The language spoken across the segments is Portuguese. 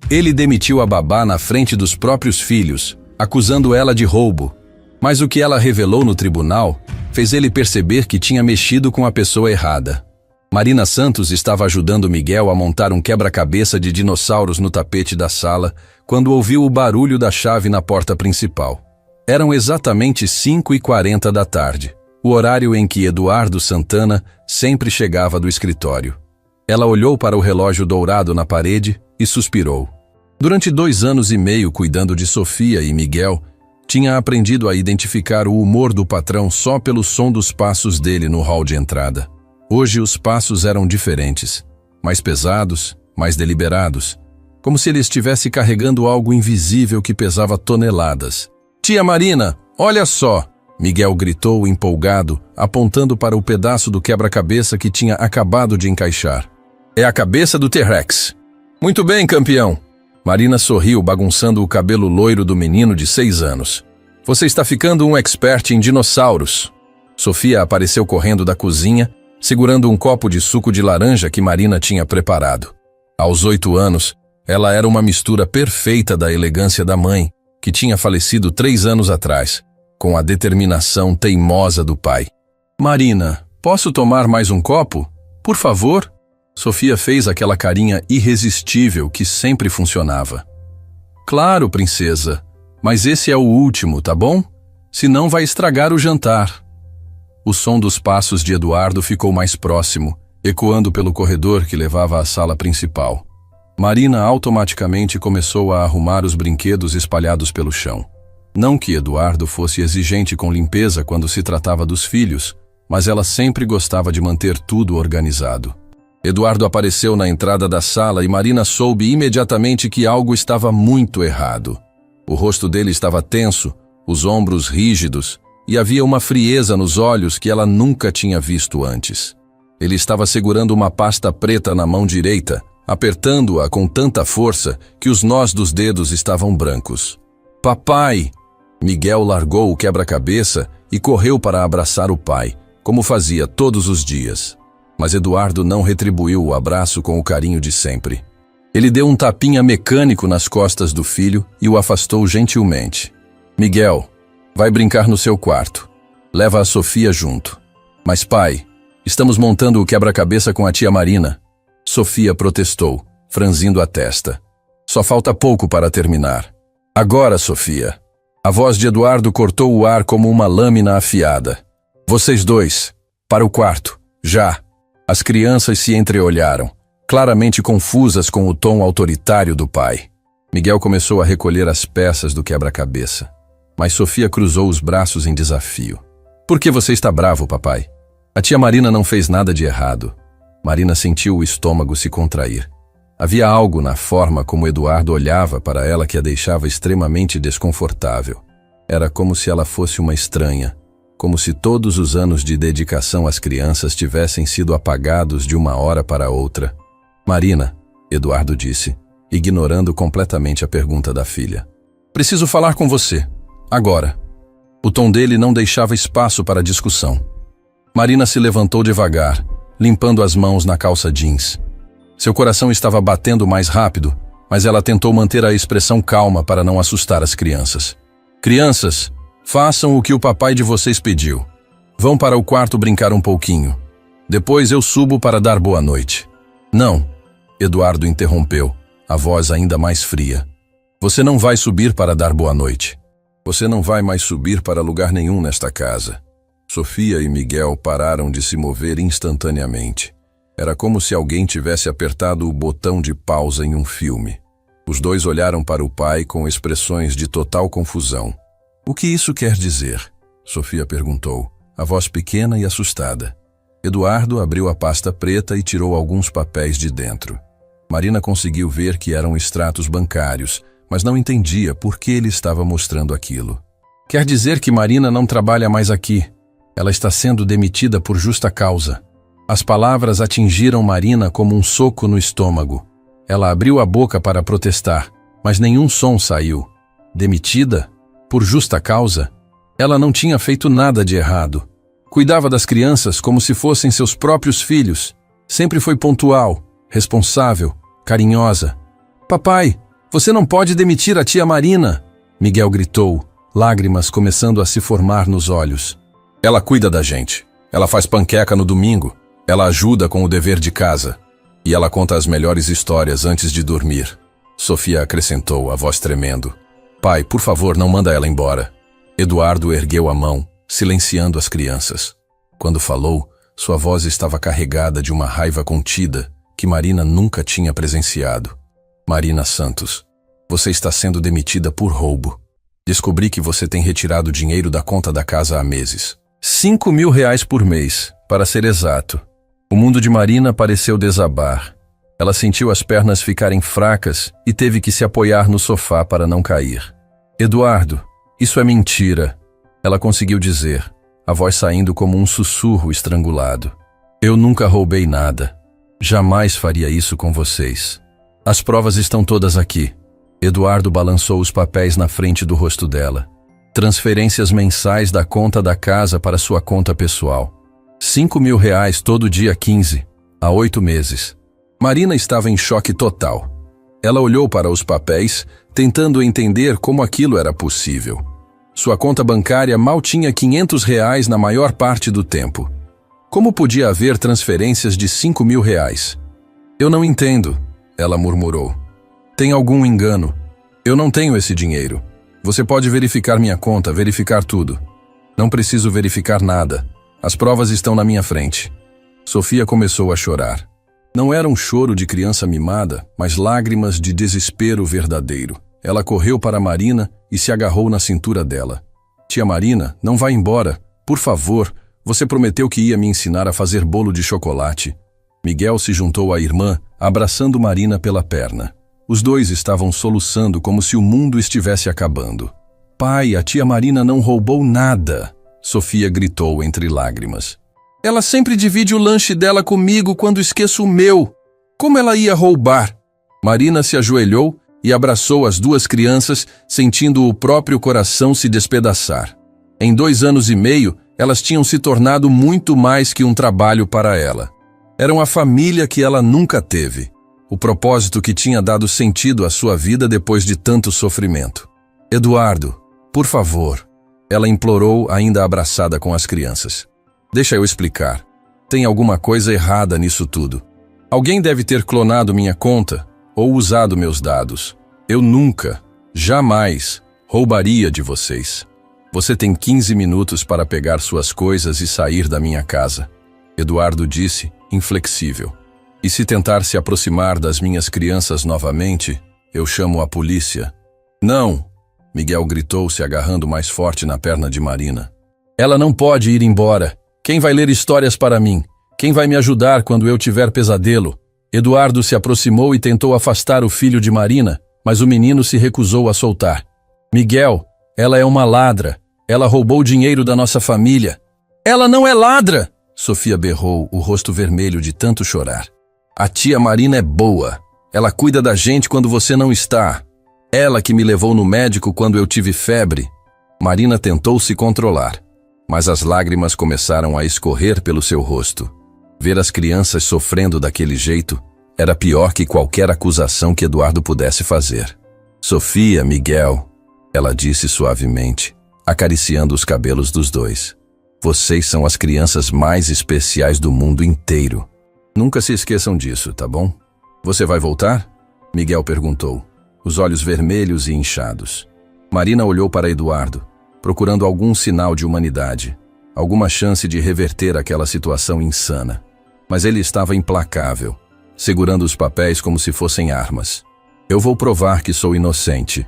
Ele demitiu a babá na frente dos próprios filhos, acusando ela de roubo. Mas o que ela revelou no tribunal fez ele perceber que tinha mexido com a pessoa errada. Marina Santos estava ajudando Miguel a montar um quebra-cabeça de dinossauros no tapete da sala quando ouviu o barulho da chave na porta principal. Eram exatamente 5h40 da tarde, o horário em que Eduardo Santana sempre chegava do escritório. Ela olhou para o relógio dourado na parede e suspirou. Durante 2 anos e meio cuidando de Sofia e Miguel, tinha aprendido a identificar o humor do patrão só pelo som dos passos dele no hall de entrada. Hoje os passos eram diferentes, mais pesados, mais deliberados, como se ele estivesse carregando algo invisível que pesava toneladas. «Tia Marina, olha só!» Miguel gritou empolgado, apontando para o pedaço do quebra-cabeça que tinha acabado de encaixar. «É a cabeça do T-Rex!» «Muito bem, campeão!» Marina sorriu, bagunçando o cabelo loiro do menino de 6 anos. «Você está ficando um expert em dinossauros!» Sofia apareceu correndo da cozinha, segurando um copo de suco de laranja que Marina tinha preparado. Aos 8 anos, ela era uma mistura perfeita da elegância da mãe, que tinha falecido 3 anos atrás, com a determinação teimosa do pai. «Marina, posso tomar mais um copo? Por favor?» Sofia fez aquela carinha irresistível que sempre funcionava. «Claro, princesa, mas esse é o último, tá bom? Senão vai estragar o jantar.» O som dos passos de Eduardo ficou mais próximo, ecoando pelo corredor que levava à sala principal. Marina automaticamente começou a arrumar os brinquedos espalhados pelo chão. Não que Eduardo fosse exigente com limpeza quando se tratava dos filhos, mas ela sempre gostava de manter tudo organizado. Eduardo apareceu na entrada da sala e Marina soube imediatamente que algo estava muito errado. O rosto dele estava tenso, os ombros rígidos, e havia uma frieza nos olhos que ela nunca tinha visto antes. Ele estava segurando uma pasta preta na mão direita, apertando-a com tanta força que os nós dos dedos estavam brancos. «Papai!» Miguel largou o quebra-cabeça e correu para abraçar o pai, como fazia todos os dias. Mas Eduardo não retribuiu o abraço com o carinho de sempre. Ele deu um tapinha mecânico nas costas do filho e o afastou gentilmente. «Miguel, vai brincar no seu quarto. Leva a Sofia junto.» «Mas pai, estamos montando o quebra-cabeça com a tia Marina.» Sofia protestou, franzindo a testa. «Só falta pouco para terminar.» «Agora, Sofia.» A voz de Eduardo cortou o ar como uma lâmina afiada. «Vocês dois, para o quarto, já!» As crianças se entreolharam, claramente confusas com o tom autoritário do pai. Miguel começou a recolher as peças do quebra-cabeça. Mas Sofia cruzou os braços em desafio. «Por que você está bravo, papai? A tia Marina não fez nada de errado.» Marina sentiu o estômago se contrair. Havia algo na forma como Eduardo olhava para ela que a deixava extremamente desconfortável. Era como se ela fosse uma estranha, como se todos os anos de dedicação às crianças tivessem sido apagados de uma hora para outra. «Marina», Eduardo disse, ignorando completamente a pergunta da filha. «Preciso falar com você. Agora.» O tom dele não deixava espaço para discussão. Marina se levantou devagar, limpando as mãos na calça jeans. Seu coração estava batendo mais rápido, mas ela tentou manter a expressão calma para não assustar as crianças. «Crianças, façam o que o papai de vocês pediu. Vão para o quarto brincar um pouquinho. Depois eu subo para dar boa noite.» «Não», Eduardo interrompeu, a voz ainda mais fria. «Você não vai subir para dar boa noite. Você não vai mais subir para lugar nenhum nesta casa.» Sofia e Miguel pararam de se mover instantaneamente. Era como se alguém tivesse apertado o botão de pausa em um filme. Os dois olharam para o pai com expressões de total confusão. «O que isso quer dizer?» Sofia perguntou, a voz pequena e assustada. Eduardo abriu a pasta preta e tirou alguns papéis de dentro. Marina conseguiu ver que eram extratos bancários, mas não entendia por que ele estava mostrando aquilo. «Quer dizer que Marina não trabalha mais aqui. Ela está sendo demitida por justa causa.» As palavras atingiram Marina como um soco no estômago. Ela abriu a boca para protestar, mas nenhum som saiu. Demitida? Por justa causa? Ela não tinha feito nada de errado. Cuidava das crianças como se fossem seus próprios filhos. Sempre foi pontual, responsável, carinhosa. «Papai, Você não pode demitir a tia Marina! Miguel gritou, lágrimas começando a se formar nos olhos. Ela cuida da gente. Ela faz panqueca no domingo. Ela ajuda com o dever de casa. E ela conta as melhores histórias antes de dormir. Sofia acrescentou, a voz tremendo. Pai, por favor, não manda ela embora. Eduardo ergueu a mão, silenciando as crianças. Quando falou, sua voz estava carregada de uma raiva contida que Marina nunca tinha presenciado. Marina Santos, você está sendo demitida por roubo. Descobri que você tem retirado dinheiro da conta da casa há meses. R$ 5.000 por mês, para ser exato. O mundo de Marina pareceu desabar. Ela sentiu as pernas ficarem fracas e teve que se apoiar no sofá para não cair. Eduardo, isso é mentira, ela conseguiu dizer, a voz saindo como um sussurro estrangulado. Eu nunca roubei nada. Jamais faria isso com vocês. As provas estão todas aqui. Eduardo balançou os papéis na frente do rosto dela. Transferências mensais da conta da casa para sua conta pessoal. R$ 5.000 todo dia 15, há 8 meses. Marina estava em choque total. Ela olhou para os papéis, tentando entender como aquilo era possível. Sua conta bancária mal tinha R$ 500 na maior parte do tempo. Como podia haver transferências de R$ 5.000? Eu não entendo, ela murmurou. Tem algum engano. Eu não tenho esse dinheiro. Você pode verificar minha conta, verificar tudo. Não preciso verificar nada. As provas estão na minha frente. Sofia começou a chorar. Não era um choro de criança mimada, mas lágrimas de desespero verdadeiro. Ela correu para Marina e se agarrou na cintura dela. Tia Marina, não vá embora. Por favor, você prometeu que ia me ensinar a fazer bolo de chocolate. Miguel se juntou à irmã, abraçando Marina pela perna. Os dois estavam soluçando como se o mundo estivesse acabando. Pai, a tia Marina não roubou nada, Sofia gritou entre lágrimas. Ela sempre divide o lanche dela comigo quando esqueço o meu. Como ela ia roubar? Marina se ajoelhou e abraçou as duas crianças, sentindo o próprio coração se despedaçar. Em 2 anos e meio, elas tinham se tornado muito mais que um trabalho para ela. Eram a família que ela nunca teve. O propósito que tinha dado sentido à sua vida depois de tanto sofrimento. Eduardo, por favor, ela implorou, ainda abraçada com as crianças. Deixa eu explicar. Tem alguma coisa errada nisso tudo. Alguém deve ter clonado minha conta ou usado meus dados. Eu nunca, jamais, roubaria de vocês. Você tem 15 minutos para pegar suas coisas e sair da minha casa. Eduardo disse, inflexível. E se tentar se aproximar das minhas crianças novamente, eu chamo a polícia. Não! Miguel gritou, se agarrando mais forte na perna de Marina. Ela não pode ir embora. Quem vai ler histórias para mim? Quem vai me ajudar quando eu tiver pesadelo? Eduardo se aproximou e tentou afastar o filho de Marina, mas o menino se recusou a soltar. Miguel, ela é uma ladra. Ela roubou dinheiro da nossa família. Ela não é ladra! Sofia berrou, o rosto vermelho de tanto chorar. A tia Marina é boa. Ela cuida da gente quando você não está. Ela que me levou no médico quando eu tive febre. Marina tentou se controlar, mas as lágrimas começaram a escorrer pelo seu rosto. Ver as crianças sofrendo daquele jeito era pior que qualquer acusação que Eduardo pudesse fazer. Sofia, Miguel, ela disse suavemente, acariciando os cabelos dos dois. Vocês são as crianças mais especiais do mundo inteiro. Nunca se esqueçam disso, tá bom? Você vai voltar? Miguel perguntou, os olhos vermelhos e inchados. Marina olhou para Eduardo, procurando algum sinal de humanidade, alguma chance de reverter aquela situação insana. Mas ele estava implacável, segurando os papéis como se fossem armas. Eu vou provar que sou inocente,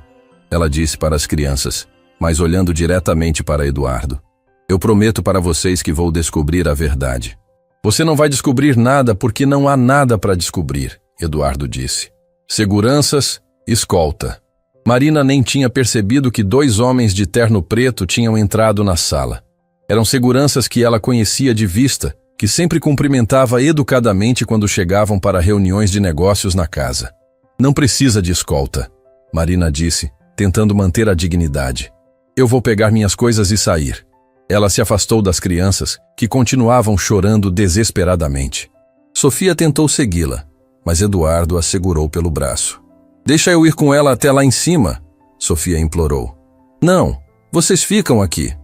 ela disse para as crianças, mas olhando diretamente para Eduardo. Eu prometo para vocês que vou descobrir a verdade. Você não vai descobrir nada porque não há nada para descobrir, Eduardo disse. Seguranças, escolta. Marina nem tinha percebido que 2 homens de terno preto tinham entrado na sala. Eram seguranças que ela conhecia de vista, que sempre cumprimentava educadamente quando chegavam para reuniões de negócios na casa. Não precisa de escolta, Marina disse, tentando manter a dignidade. Eu vou pegar minhas coisas e sair. Ela se afastou das crianças, que continuavam chorando desesperadamente. Sofia tentou segui-la, mas Eduardo a segurou pelo braço. Deixa eu ir com ela até lá em cima, Sofia implorou. Não, vocês ficam aqui.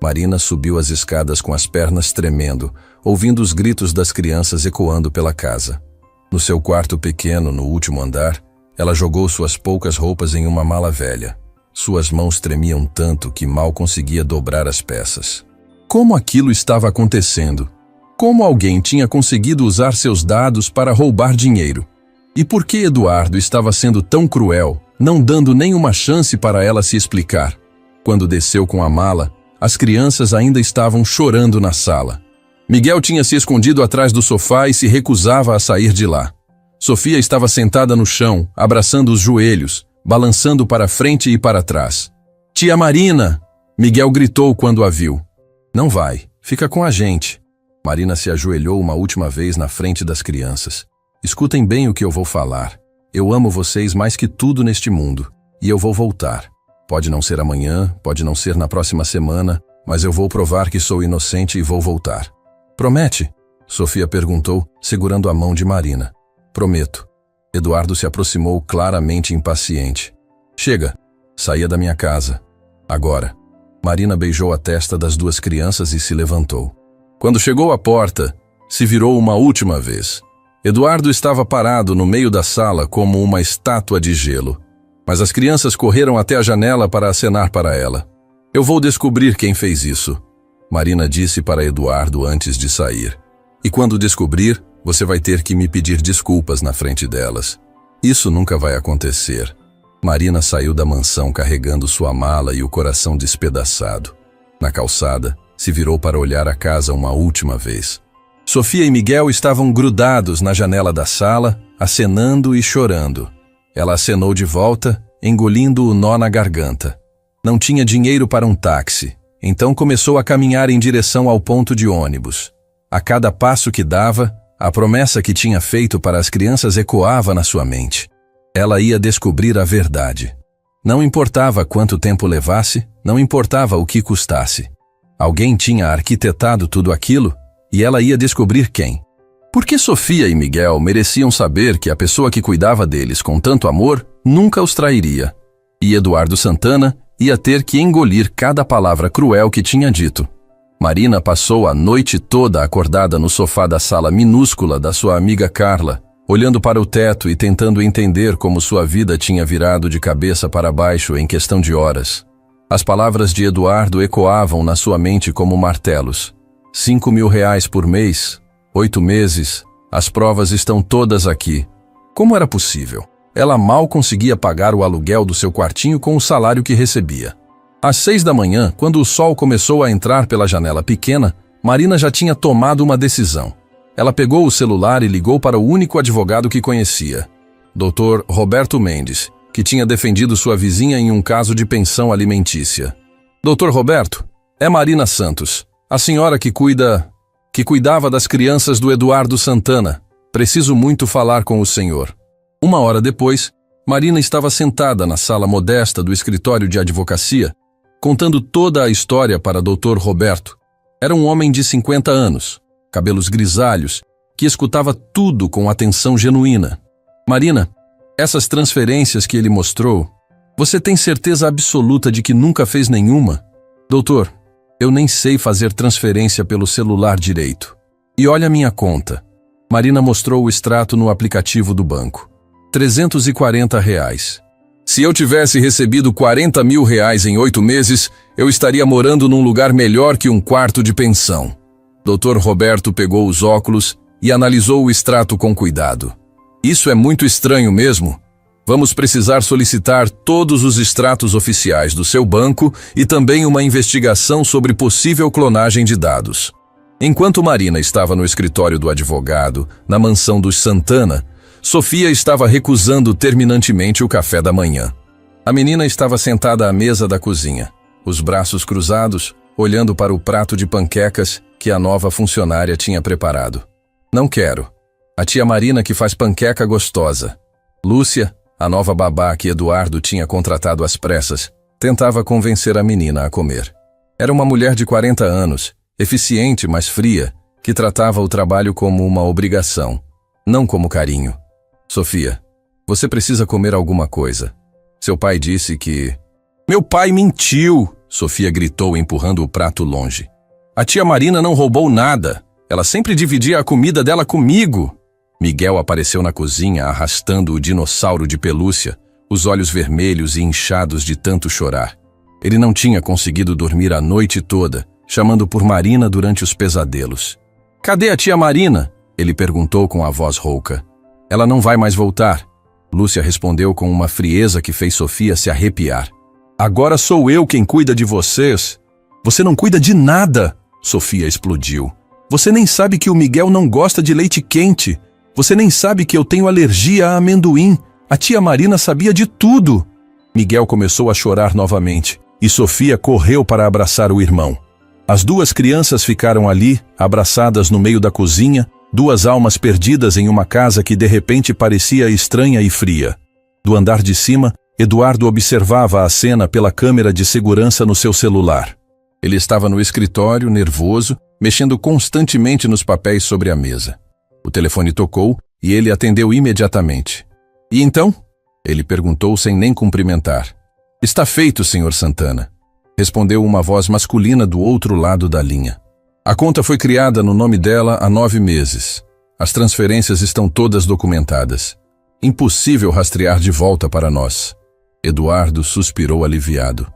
Marina subiu as escadas com as pernas tremendo, ouvindo os gritos das crianças ecoando pela casa. No seu quarto pequeno, no último andar, ela jogou suas poucas roupas em uma mala velha. Suas mãos tremiam tanto que mal conseguia dobrar as peças. Como aquilo estava acontecendo? Como alguém tinha conseguido usar seus dados para roubar dinheiro? E por que Eduardo estava sendo tão cruel, não dando nenhuma chance para ela se explicar? Quando desceu com a mala, as crianças ainda estavam chorando na sala. Miguel tinha se escondido atrás do sofá e se recusava a sair de lá. Sofia estava sentada no chão, abraçando os joelhos, balançando para frente e para trás. Tia Marina! Miguel gritou quando a viu. Não vai, fica com a gente. Marina se ajoelhou uma última vez na frente das crianças. Escutem bem o que eu vou falar. Eu amo vocês mais que tudo neste mundo. E eu vou voltar. Pode não ser amanhã, pode não ser na próxima semana, mas eu vou provar que sou inocente e vou voltar. Promete? Sofia perguntou, segurando a mão de Marina. Prometo. Eduardo se aproximou claramente impaciente. Chega, saia da minha casa. Agora. Marina beijou a testa das duas crianças e se levantou. Quando chegou à porta, se virou uma última vez. Eduardo estava parado no meio da sala como uma estátua de gelo. Mas as crianças correram até a janela para acenar para ela. Eu vou descobrir quem fez isso, Marina disse para Eduardo antes de sair. E quando descobrir, você vai ter que me pedir desculpas na frente delas. Isso nunca vai acontecer. Marina saiu da mansão carregando sua mala e o coração despedaçado. Na calçada, se virou para olhar a casa uma última vez. Sofia e Miguel estavam grudados na janela da sala, acenando e chorando. Ela acenou de volta, engolindo o nó na garganta. Não tinha dinheiro para um táxi, então começou a caminhar em direção ao ponto de ônibus. A cada passo que dava, a promessa que tinha feito para as crianças ecoava na sua mente. Ela ia descobrir a verdade. Não importava quanto tempo levasse, não importava o que custasse. Alguém tinha arquitetado tudo aquilo e ela ia descobrir quem. Por que Sofia e Miguel mereciam saber que a pessoa que cuidava deles com tanto amor nunca os trairia? E Eduardo Santana ia ter que engolir cada palavra cruel que tinha dito. Marina passou a noite toda acordada no sofá da sala minúscula da sua amiga Carla, olhando para o teto e tentando entender como sua vida tinha virado de cabeça para baixo em questão de horas. As palavras de Eduardo ecoavam na sua mente como martelos. 5.000 reais por mês, 8 meses, as provas estão todas aqui. Como era possível? Ela mal conseguia pagar o aluguel do seu quartinho com o salário que recebia. Às 6 da manhã, quando o sol começou a entrar pela janela pequena, Marina já tinha tomado uma decisão. Ela pegou o celular e ligou para o único advogado que conhecia, Dr. Roberto Mendes, que tinha defendido sua vizinha em um caso de pensão alimentícia. Dr. Roberto, é Marina Santos, a senhora que cuidava das crianças do Eduardo Santana. Preciso muito falar com o senhor. 1 hora depois, Marina estava sentada na sala modesta do escritório de advocacia, contando toda a história para Dr. Roberto. Era um homem de 50 anos, cabelos grisalhos, que escutava tudo com atenção genuína. Marina, essas transferências que ele mostrou, você tem certeza absoluta de que nunca fez nenhuma? Doutor, eu nem sei fazer transferência pelo celular direito. E olha minha conta. Marina mostrou o extrato no aplicativo do banco. 340 reais. Se eu tivesse recebido 40.000 reais em 8 meses, eu estaria morando num lugar melhor que um quarto de pensão. Dr. Roberto pegou os óculos e analisou o extrato com cuidado. Isso é muito estranho mesmo. Vamos precisar solicitar todos os extratos oficiais do seu banco e também uma investigação sobre possível clonagem de dados. Enquanto Marina estava no escritório do advogado, na mansão dos Santana, Sofia estava recusando terminantemente o café da manhã. A menina estava sentada à mesa da cozinha, os braços cruzados, olhando para o prato de panquecas que a nova funcionária tinha preparado. Não quero. A tia Marina que faz panqueca gostosa. Lúcia, a nova babá que Eduardo tinha contratado às pressas, tentava convencer a menina a comer. Era uma mulher de 40 anos, eficiente, mas fria, que tratava o trabalho como uma obrigação, não como carinho. Sofia, Você precisa comer alguma coisa. Seu pai disse que... Meu pai mentiu! Sofia gritou, empurrando o prato longe. A tia Marina não roubou nada. Ela sempre dividia a comida dela comigo. Miguel apareceu na cozinha, arrastando o dinossauro de pelúcia, os olhos vermelhos e inchados de tanto chorar. Ele não tinha conseguido dormir a noite toda, chamando por Marina durante os pesadelos. Cadê a tia Marina? Ele perguntou com a voz rouca. Ela não vai mais voltar. Lúcia respondeu com uma frieza que fez Sofia se arrepiar. Agora sou eu quem cuida de vocês. Você não cuida de nada, Sofia explodiu. Você nem sabe que o Miguel não gosta de leite quente. Você nem sabe que eu tenho alergia a amendoim. A tia Marina sabia de tudo. Miguel começou a chorar novamente, e Sofia correu para abraçar o irmão. As duas crianças ficaram ali, abraçadas no meio da cozinha, duas almas perdidas em uma casa que de repente parecia estranha e fria. Do andar de cima, Eduardo observava a cena pela câmera de segurança no seu celular. Ele estava no escritório, nervoso, mexendo constantemente nos papéis sobre a mesa. O telefone tocou e ele atendeu imediatamente. E então? Ele perguntou sem nem cumprimentar. Está feito, Sr. Santana, respondeu uma voz masculina do outro lado da linha. A conta foi criada no nome dela há 9 meses. As transferências estão todas documentadas. Impossível rastrear de volta para nós. Eduardo suspirou aliviado.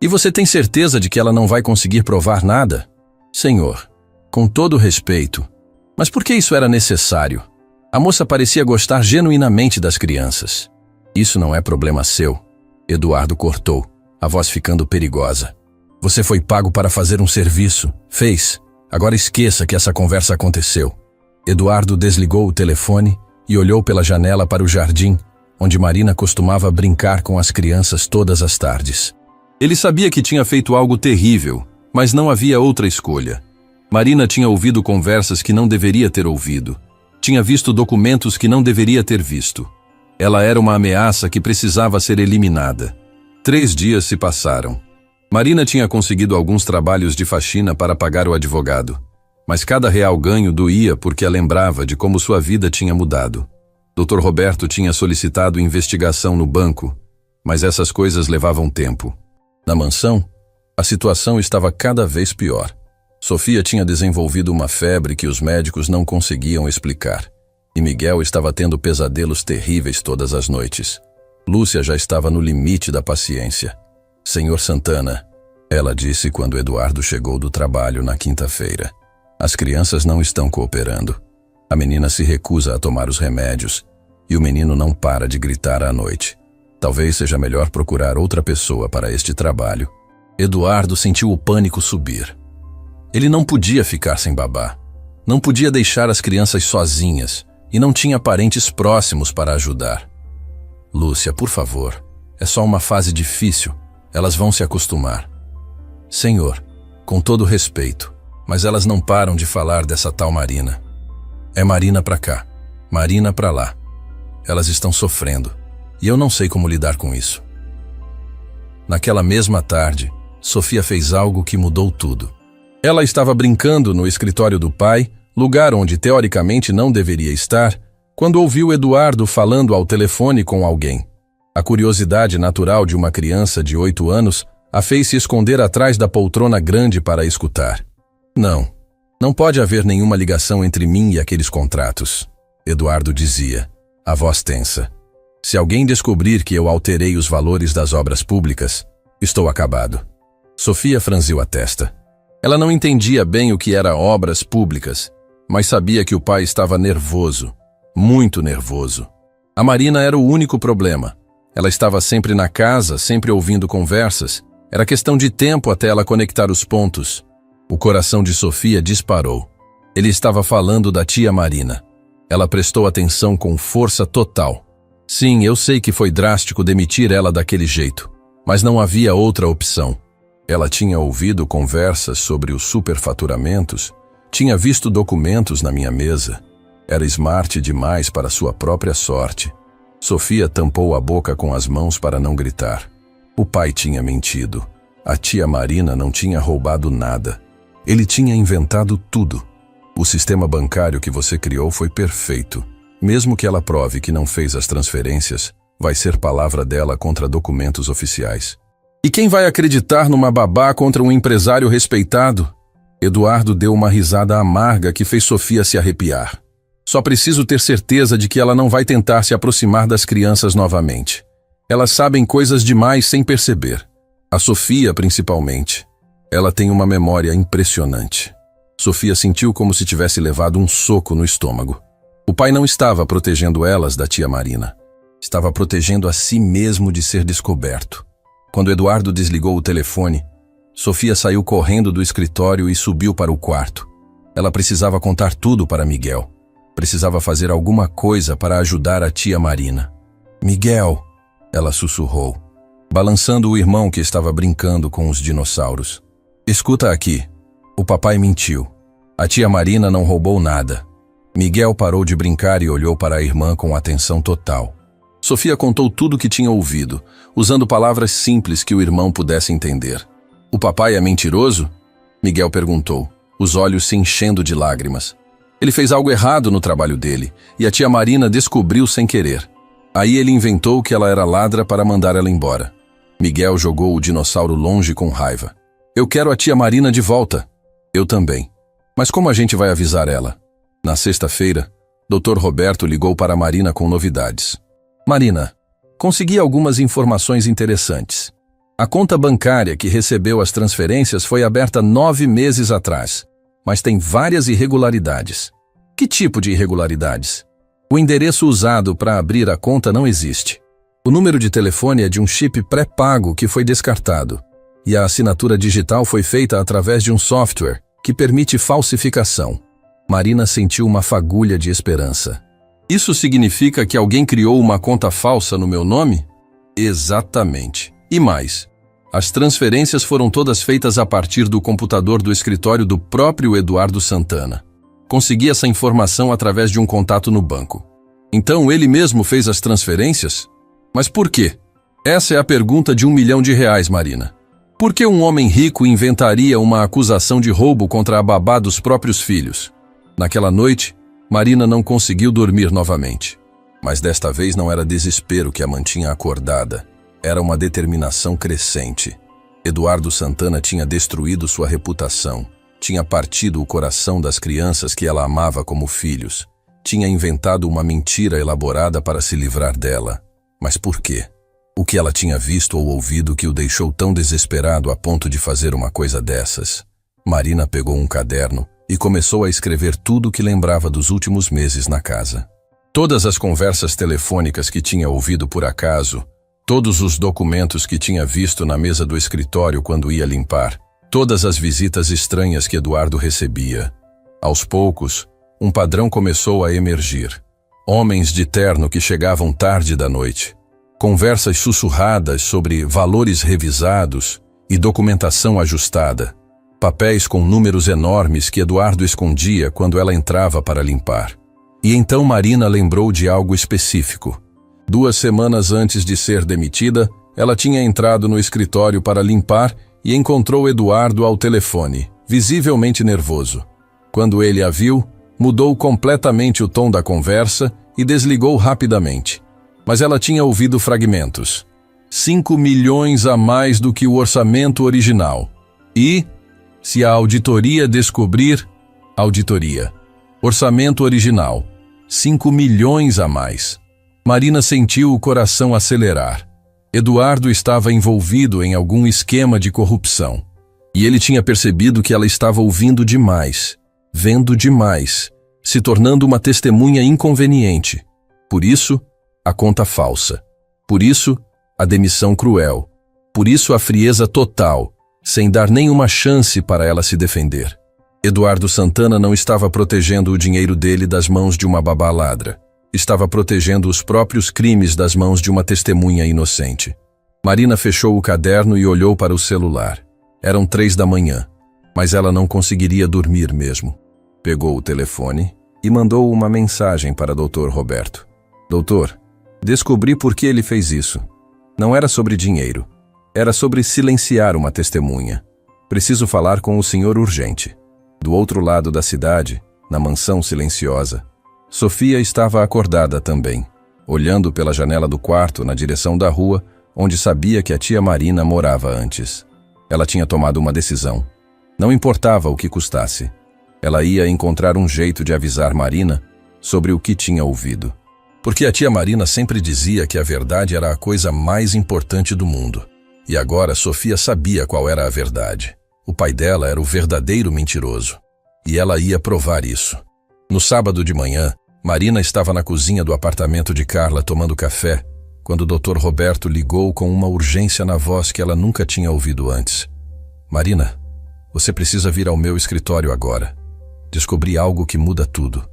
E você tem certeza de que ela não vai conseguir provar nada? Senhor, com todo respeito, mas por que isso era necessário? A moça parecia gostar genuinamente das crianças. Isso não é problema seu. Eduardo cortou, a voz ficando perigosa. Você foi pago para fazer um serviço. Fez. Agora esqueça que essa conversa aconteceu. Eduardo desligou o telefone e olhou pela janela para o jardim, onde Marina costumava brincar com as crianças todas as tardes. Ele sabia que tinha feito algo terrível, mas não havia outra escolha. Marina tinha ouvido conversas que não deveria ter ouvido. Tinha visto documentos que não deveria ter visto. Ela era uma ameaça que precisava ser eliminada. 3 dias se passaram. Marina tinha conseguido alguns trabalhos de faxina para pagar o advogado, mas cada real ganho doía porque a lembrava de como sua vida tinha mudado. Dr. Roberto tinha solicitado investigação no banco, mas essas coisas levavam tempo. Na mansão, a situação estava cada vez pior. Sofia tinha desenvolvido uma febre que os médicos não conseguiam explicar, e Miguel estava tendo pesadelos terríveis todas as noites. Lúcia já estava no limite da paciência. Senhor Santana, ela disse quando Eduardo chegou do trabalho na quinta-feira. As crianças não estão cooperando. A menina se recusa a tomar os remédios, e o menino não para de gritar à noite. Talvez seja melhor procurar outra pessoa para este trabalho. Eduardo sentiu o pânico subir. Ele não podia ficar sem babá. Não podia deixar as crianças sozinhas e não tinha parentes próximos para ajudar. Lúcia, por favor, é só uma fase difícil. Elas vão se acostumar. Senhor, com todo respeito, mas elas não param de falar dessa tal Marina. É Marina pra cá, Marina pra lá. Elas estão sofrendo, e eu não sei como lidar com isso. Naquela mesma tarde, Sofia fez algo que mudou tudo. Ela estava brincando no escritório do pai, lugar onde teoricamente não deveria estar, quando ouviu Eduardo falando ao telefone com alguém. A curiosidade natural de uma criança de 8 anos a fez se esconder atrás da poltrona grande para escutar. Não pode haver nenhuma ligação entre mim e aqueles contratos, Eduardo dizia, a voz tensa. Se alguém descobrir que eu alterei os valores das obras públicas, estou acabado. Sofia franziu a testa. Ela não entendia bem o que era obras públicas, mas sabia que o pai estava nervoso, muito nervoso. A Marina era o único problema. Ela estava sempre na casa, sempre ouvindo conversas. Era questão de tempo até ela conectar os pontos. O coração de Sofia disparou. Ele estava falando da tia Marina. Ela prestou atenção com força total. Sim, eu sei que foi drástico demitir ela daquele jeito, mas não havia outra opção. Ela tinha ouvido conversas sobre os superfaturamentos, tinha visto documentos na minha mesa. Era smart demais para sua própria sorte. Sofia tampou a boca com as mãos para não gritar. O pai tinha mentido. A tia Marina não tinha roubado nada. Ele tinha inventado tudo. O sistema bancário que você criou foi perfeito. Mesmo que ela prove que não fez as transferências, vai ser palavra dela contra documentos oficiais. E quem vai acreditar numa babá contra um empresário respeitado? Eduardo deu uma risada amarga que fez Sofia se arrepiar. Só preciso ter certeza de que ela não vai tentar se aproximar das crianças novamente. Elas sabem coisas demais sem perceber. A Sofia, principalmente. Ela tem uma memória impressionante. Sofia sentiu como se tivesse levado um soco no estômago. O pai não estava protegendo elas da tia Marina. Estava protegendo a si mesmo de ser descoberto. Quando Eduardo desligou o telefone, Sofia saiu correndo do escritório e subiu para o quarto. Ela precisava contar tudo para Miguel. Precisava fazer alguma coisa para ajudar a tia Marina. Miguel, ela sussurrou, balançando o irmão que estava brincando com os dinossauros. Escuta aqui. O papai mentiu. A tia Marina não roubou nada. Miguel parou de brincar e olhou para a irmã com atenção total. Sofia contou tudo o que tinha ouvido, usando palavras simples que o irmão pudesse entender. O papai é mentiroso? Miguel perguntou, os olhos se enchendo de lágrimas. Ele fez algo errado no trabalho dele, e a tia Marina descobriu sem querer. Aí ele inventou que ela era ladra para mandar ela embora. Miguel jogou o dinossauro longe com raiva. Eu quero a tia Marina de volta. Eu também. Mas como a gente vai avisar ela? Na sexta-feira, Dr. Roberto ligou para Marina com novidades. Marina, consegui algumas informações interessantes. A conta bancária que recebeu as transferências foi aberta 9 meses atrás, mas tem várias irregularidades. Que tipo de irregularidades? O endereço usado para abrir a conta não existe. O número de telefone é de um chip pré-pago que foi descartado, e a assinatura digital foi feita através de um software que permite falsificação. Marina sentiu uma fagulha de esperança. Isso significa que alguém criou uma conta falsa no meu nome? Exatamente. E mais, as transferências foram todas feitas a partir do computador do escritório do próprio Eduardo Santana. Consegui essa informação através de um contato no banco. Então ele mesmo fez as transferências? Mas por quê? Essa é a pergunta de R$1 milhão, Marina. Por que um homem rico inventaria uma acusação de roubo contra a babá dos próprios filhos? Naquela noite, Marina não conseguiu dormir novamente. Mas desta vez não era desespero que a mantinha acordada. Era uma determinação crescente. Eduardo Santana tinha destruído sua reputação. Tinha partido o coração das crianças que ela amava como filhos. Tinha inventado uma mentira elaborada para se livrar dela. Mas por quê? O que ela tinha visto ou ouvido que o deixou tão desesperado a ponto de fazer uma coisa dessas? Marina pegou um caderno e começou a escrever tudo o que lembrava dos últimos meses na casa. Todas as conversas telefônicas que tinha ouvido por acaso, todos os documentos que tinha visto na mesa do escritório quando ia limpar, todas as visitas estranhas que Eduardo recebia. Aos poucos, um padrão começou a emergir. Homens de terno que chegavam tarde da noite. Conversas sussurradas sobre valores revisados e documentação ajustada. Papéis com números enormes que Eduardo escondia quando ela entrava para limpar. E então Marina lembrou de algo específico. 2 semanas antes de ser demitida, ela tinha entrado no escritório para limpar e encontrou Eduardo ao telefone, visivelmente nervoso. Quando ele a viu, mudou completamente o tom da conversa e desligou rapidamente. Mas ela tinha ouvido fragmentos. 5 milhões a mais do que o orçamento original. E, se a auditoria descobrir, auditoria. Orçamento original. 5 milhões a mais. Marina sentiu o coração acelerar. Eduardo estava envolvido em algum esquema de corrupção. E ele tinha percebido que ela estava ouvindo demais, vendo demais, se tornando uma testemunha inconveniente. Por isso, a conta falsa. Por isso, a demissão cruel. Por isso, a frieza total, sem dar nenhuma chance para ela se defender. Eduardo Santana não estava protegendo o dinheiro dele das mãos de uma babá ladra. Estava protegendo os próprios crimes das mãos de uma testemunha inocente. Marina fechou o caderno e olhou para o celular. Eram 3 da manhã, mas ela não conseguiria dormir mesmo. Pegou o telefone e mandou uma mensagem para Dr. Roberto. Doutor, descobri por que ele fez isso. Não era sobre dinheiro. Era sobre silenciar uma testemunha. Preciso falar com o senhor urgente. Do outro lado da cidade, na mansão silenciosa, Sofia estava acordada também, olhando pela janela do quarto na direção da rua, onde sabia que a tia Marina morava antes. Ela tinha tomado uma decisão. Não importava o que custasse. Ela ia encontrar um jeito de avisar Marina sobre o que tinha ouvido. Porque a tia Marina sempre dizia que a verdade era a coisa mais importante do mundo. E agora Sofia sabia qual era a verdade. O pai dela era o verdadeiro mentiroso. E ela ia provar isso. No sábado de manhã, Marina estava na cozinha do apartamento de Carla tomando café, quando o Dr. Roberto ligou com uma urgência na voz que ela nunca tinha ouvido antes. Marina, você precisa vir ao meu escritório agora. Descobri algo que muda tudo.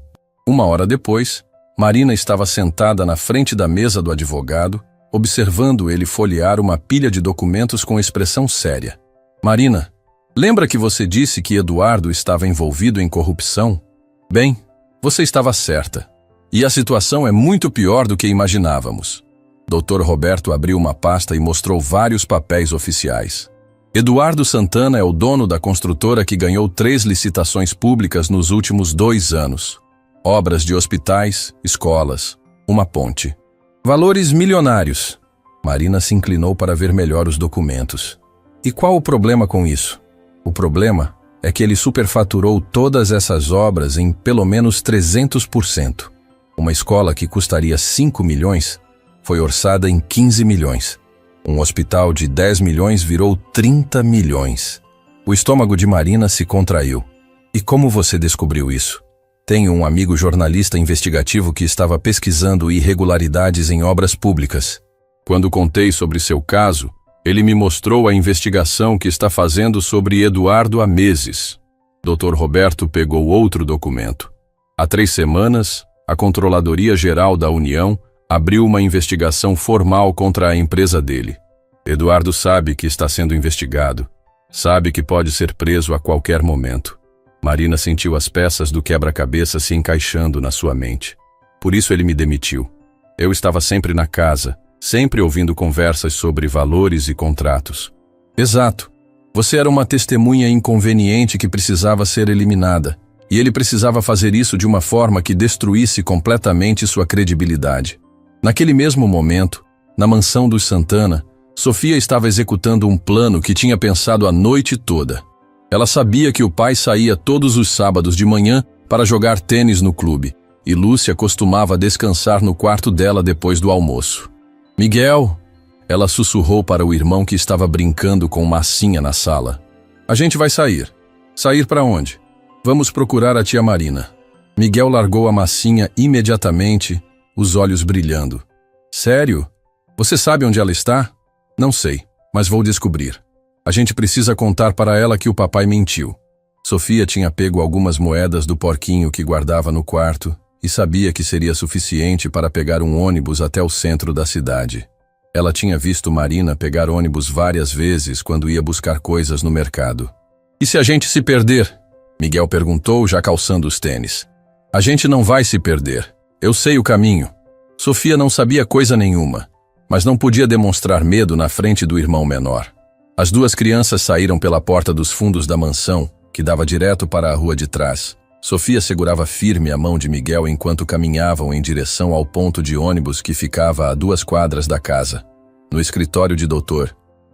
Uma hora depois, Marina estava sentada na frente da mesa do advogado, observando ele folhear uma pilha de documentos com expressão séria. Marina, lembra que você disse que Eduardo estava envolvido em corrupção? Bem, você estava certa. E a situação é muito pior do que imaginávamos. Dr. Roberto abriu uma pasta e mostrou vários papéis oficiais. Eduardo Santana é o dono da construtora que ganhou 3 licitações públicas nos últimos 2 anos. Obras de hospitais, escolas, uma ponte. Valores milionários. Marina se inclinou para ver melhor os documentos. E qual o problema com isso? O problema é que ele superfaturou todas essas obras em pelo menos 300%. Uma escola que custaria 5 milhões foi orçada em 15 milhões. Um hospital de 10 milhões virou 30 milhões. O estômago de Marina se contraiu. E como você descobriu isso? Tenho um amigo jornalista investigativo que estava pesquisando irregularidades em obras públicas. Quando contei sobre seu caso, ele me mostrou a investigação que está fazendo sobre Eduardo há meses. Dr. Roberto pegou outro documento. Há 3 semanas, a Controladoria Geral da União abriu uma investigação formal contra a empresa dele. Eduardo sabe que está sendo investigado. Sabe que pode ser preso a qualquer momento. Marina sentiu as peças do quebra-cabeça se encaixando na sua mente. Por isso ele me demitiu. Eu estava sempre na casa, sempre ouvindo conversas sobre valores e contratos. Exato. Você era uma testemunha inconveniente que precisava ser eliminada. E ele precisava fazer isso de uma forma que destruísse completamente sua credibilidade. Naquele mesmo momento, na mansão dos Santana, Sofia estava executando um plano que tinha pensado a noite toda. Ela sabia que o pai saía todos os sábados de manhã para jogar tênis no clube, e Lúcia costumava descansar no quarto dela depois do almoço. Miguel, ela sussurrou para o irmão que estava brincando com massinha na sala. A gente vai sair. Sair para onde? Vamos procurar a tia Marina. Miguel largou a massinha imediatamente, os olhos brilhando. Sério? Você sabe onde ela está? Não sei, mas vou descobrir. A gente precisa contar para ela que o papai mentiu. Sofia tinha pego algumas moedas do porquinho que guardava no quarto e sabia que seria suficiente para pegar um ônibus até o centro da cidade. Ela tinha visto Marina pegar ônibus várias vezes quando ia buscar coisas no mercado. E se a gente se perder? Miguel perguntou, já calçando os tênis. A gente não vai se perder. Eu sei o caminho. Sofia não sabia coisa nenhuma, mas não podia demonstrar medo na frente do irmão menor. As 2 crianças saíram pela porta dos fundos da mansão, que dava direto para a rua de trás. Sofia segurava firme a mão de Miguel enquanto caminhavam em direção ao ponto de ônibus que ficava a 2 quadras da casa. No escritório de Dr.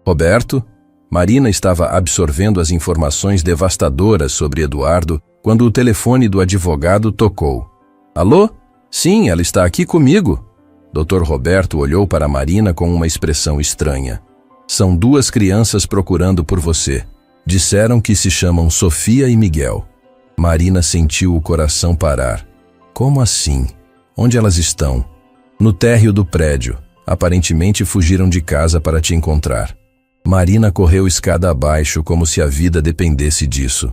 Roberto, Marina estava absorvendo as informações devastadoras sobre Eduardo quando o telefone do advogado tocou. Alô? Sim, ela está aqui comigo. Dr. Roberto olhou para Marina com uma expressão estranha. São 2 crianças procurando por você. Disseram que se chamam Sofia e Miguel. Marina sentiu o coração parar. Como assim? Onde elas estão? No térreo do prédio. Aparentemente fugiram de casa para te encontrar. Marina correu escada abaixo como se a vida dependesse disso.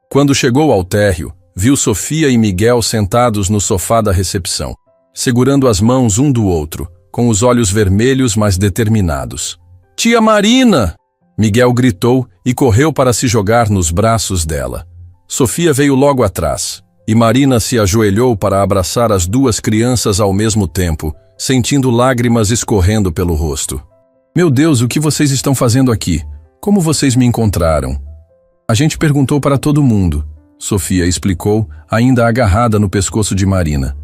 Quando chegou ao térreo, viu Sofia e Miguel sentados no sofá da recepção, segurando as mãos um do outro, com os olhos vermelhos mas determinados. Tia Marina! Miguel gritou e correu para se jogar nos braços dela. Sofia veio logo atrás, e Marina se ajoelhou para abraçar as 2 crianças ao mesmo tempo, sentindo lágrimas escorrendo pelo rosto. Meu Deus, o que vocês estão fazendo aqui? Como vocês me encontraram? A gente perguntou para todo mundo, Sofia explicou, ainda agarrada no pescoço de Marina.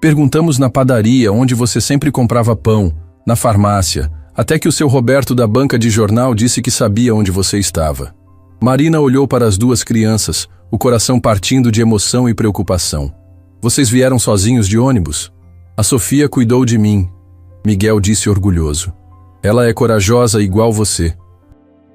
Perguntamos na padaria onde você sempre comprava pão, na farmácia, até que o seu Roberto da banca de jornal disse que sabia onde você estava. Marina olhou para as duas crianças, o coração partindo de emoção e preocupação. Vocês vieram sozinhos de ônibus? A Sofia cuidou de mim, Miguel disse orgulhoso. Ela é corajosa igual você.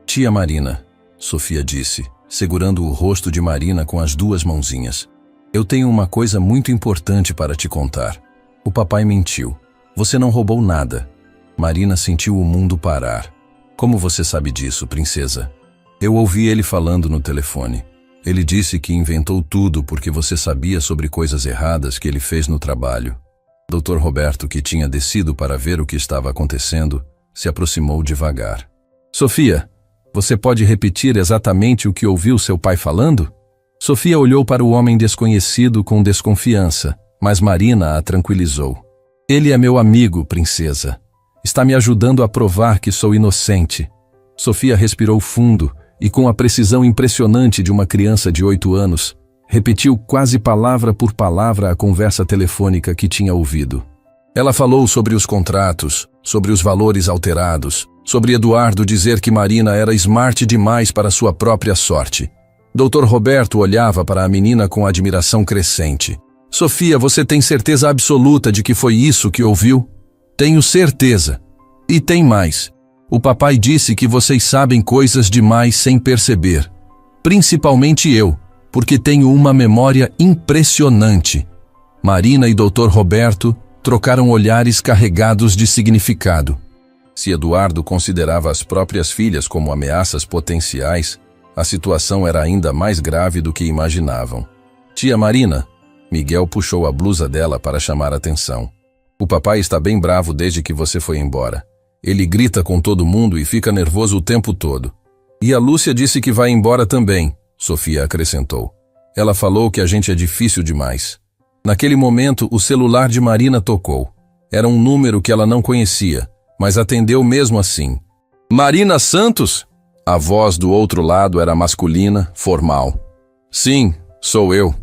Tia Marina, Sofia disse, segurando o rosto de Marina com as duas mãozinhas. Eu tenho uma coisa muito importante para te contar. O papai mentiu. Você não roubou nada. Marina sentiu o mundo parar. Como você sabe disso, princesa? Eu ouvi ele falando no telefone. Ele disse que inventou tudo porque você sabia sobre coisas erradas que ele fez no trabalho. Dr. Roberto, que tinha descido para ver o que estava acontecendo, se aproximou devagar. Sofia, você pode repetir exatamente o que ouviu seu pai falando? Sofia olhou para o homem desconhecido com desconfiança, mas Marina a tranquilizou. Ele é meu amigo, princesa. Está me ajudando a provar que sou inocente. Sofia respirou fundo e, com a precisão impressionante de uma criança de 8 anos, repetiu quase palavra por palavra a conversa telefônica que tinha ouvido. Ela falou sobre os contratos, sobre os valores alterados, sobre Eduardo dizer que Marina era smart demais para sua própria sorte. Dr. Roberto olhava para a menina com admiração crescente. Sofia, você tem certeza absoluta de que foi isso que ouviu? Tenho certeza. E tem mais. O papai disse que vocês sabem coisas demais sem perceber. Principalmente eu, porque tenho uma memória impressionante. Marina e Dr. Roberto trocaram olhares carregados de significado. Se Eduardo considerava as próprias filhas como ameaças potenciais, a situação era ainda mais grave do que imaginavam. Tia Marina, Miguel puxou a blusa dela para chamar a atenção. O papai está bem bravo desde que você foi embora. Ele grita com todo mundo e fica nervoso o tempo todo. E a Lúcia disse que vai embora também, Sofia acrescentou. Ela falou que a gente é difícil demais. Naquele momento, o celular de Marina tocou. Era um número que ela não conhecia, mas atendeu mesmo assim. Marina Santos? A voz do outro lado era masculina, formal. Sim, sou eu.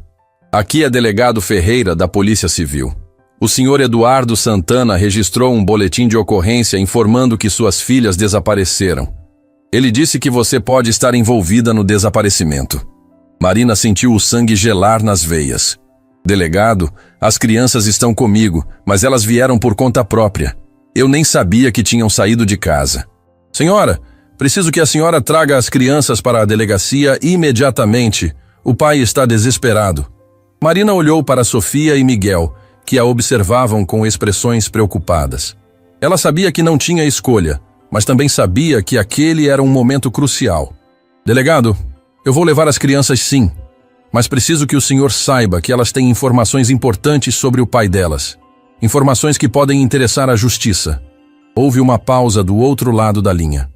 Aqui é delegado Ferreira, da Polícia Civil. O senhor Eduardo Santana registrou um boletim de ocorrência informando que suas filhas desapareceram. Ele disse que você pode estar envolvida no desaparecimento. Marina sentiu o sangue gelar nas veias. Delegado, as crianças estão comigo, mas elas vieram por conta própria. Eu nem sabia que tinham saído de casa. Senhora, preciso que a senhora traga as crianças para a delegacia imediatamente. O pai está desesperado. Marina olhou para Sofia e Miguel, que a observavam com expressões preocupadas. Ela sabia que não tinha escolha, mas também sabia que aquele era um momento crucial. Delegado, eu vou levar as crianças sim, mas preciso que o senhor saiba que elas têm informações importantes sobre o pai delas. Informações que podem interessar à justiça. Houve uma pausa do outro lado da linha.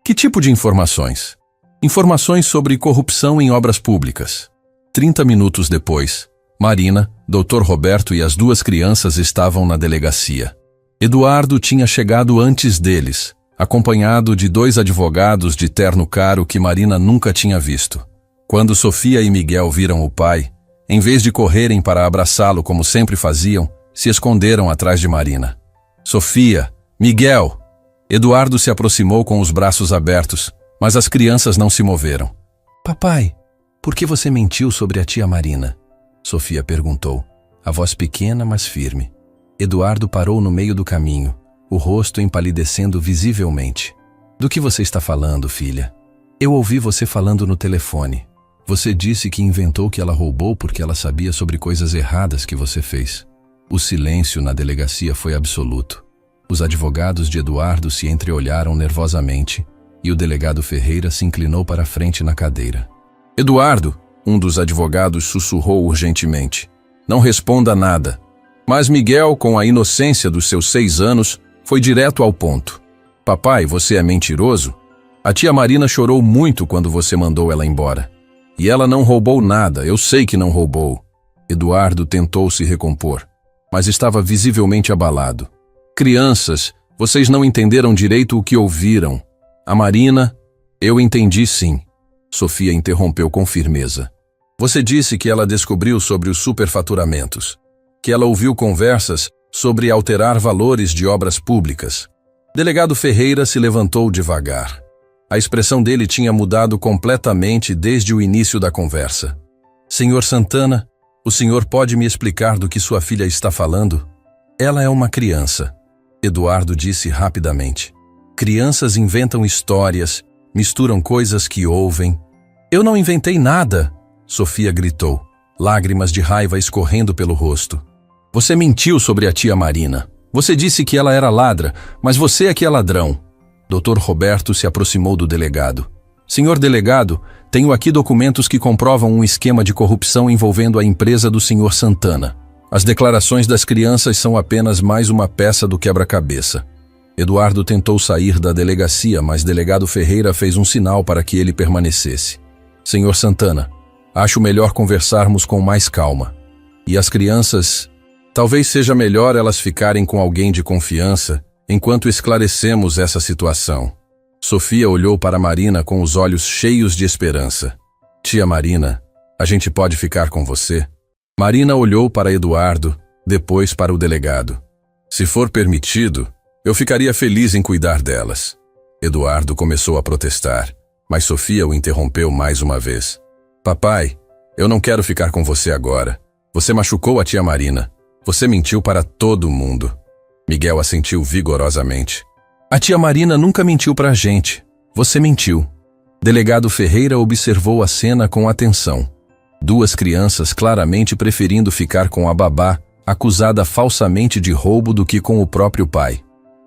Que tipo de informações? Informações sobre corrupção em obras públicas. 30 minutos depois, Marina, Dr. Roberto e as duas crianças estavam na delegacia. Eduardo tinha chegado antes deles, acompanhado de 2 advogados de terno caro que Marina nunca tinha visto. Quando Sofia e Miguel viram o pai, em vez de correrem para abraçá-lo como sempre faziam, se esconderam atrás de Marina. Sofia, Miguel! Eduardo se aproximou com os braços abertos, mas as crianças não se moveram. Papai, por que você mentiu sobre a tia Marina? Sofia perguntou, a voz pequena, mas firme. Eduardo parou no meio do caminho, o rosto empalidecendo visivelmente. Do que você está falando, filha? Eu ouvi você falando no telefone. Você disse que inventou que ela roubou porque ela sabia sobre coisas erradas que você fez. O silêncio na delegacia foi absoluto. Os advogados de Eduardo se entreolharam nervosamente e o delegado Ferreira se inclinou para a frente na cadeira. Eduardo, um dos advogados sussurrou urgentemente. Não responda nada. Mas Miguel, com a inocência dos seus 6 anos, foi direto ao ponto. Papai, você é mentiroso? A tia Marina chorou muito quando você mandou ela embora. E ela não roubou nada, eu sei que não roubou. Eduardo tentou se recompor, mas estava visivelmente abalado. Crianças, vocês não entenderam direito o que ouviram. A Marina, eu entendi sim. Sofia interrompeu com firmeza. Você disse que ela descobriu sobre os superfaturamentos. que ela ouviu conversas sobre alterar valores de obras públicas. Delegado Ferreira se levantou devagar. A expressão dele tinha mudado completamente desde o início da conversa. Senhor Santana, o senhor pode me explicar do que sua filha está falando? Ela é uma criança, Eduardo disse rapidamente. Crianças inventam histórias, misturam coisas que ouvem. Eu não inventei nada, Sofia gritou, lágrimas de raiva escorrendo pelo rosto. Você mentiu sobre a tia Marina. Você disse que ela era ladra, mas você é que é ladrão. Dr. Roberto se aproximou do delegado. Senhor delegado, tenho aqui documentos que comprovam um esquema de corrupção envolvendo a empresa do senhor Santana. As declarações das crianças são apenas mais uma peça do quebra-cabeça. Eduardo tentou sair da delegacia, mas delegado Ferreira fez um sinal para que ele permanecesse. Senhor Santana, acho melhor conversarmos com mais calma. E as crianças... Talvez seja melhor elas ficarem com alguém de confiança enquanto esclarecemos essa situação. Sofia olhou para Marina com os olhos cheios de esperança. Tia Marina, a gente pode ficar com você? Marina olhou para Eduardo, depois para o delegado. Se for permitido, eu ficaria feliz em cuidar delas. Eduardo começou a protestar, mas Sofia o interrompeu mais uma vez. Papai, eu não quero ficar com você agora. Você machucou a tia Marina. Você mentiu para todo mundo. Miguel assentiu vigorosamente. A tia Marina nunca mentiu para a gente. Você mentiu. Delegado Ferreira observou a cena com atenção. Duas crianças claramente preferindo ficar com a babá, acusada falsamente de roubo do que com o próprio pai.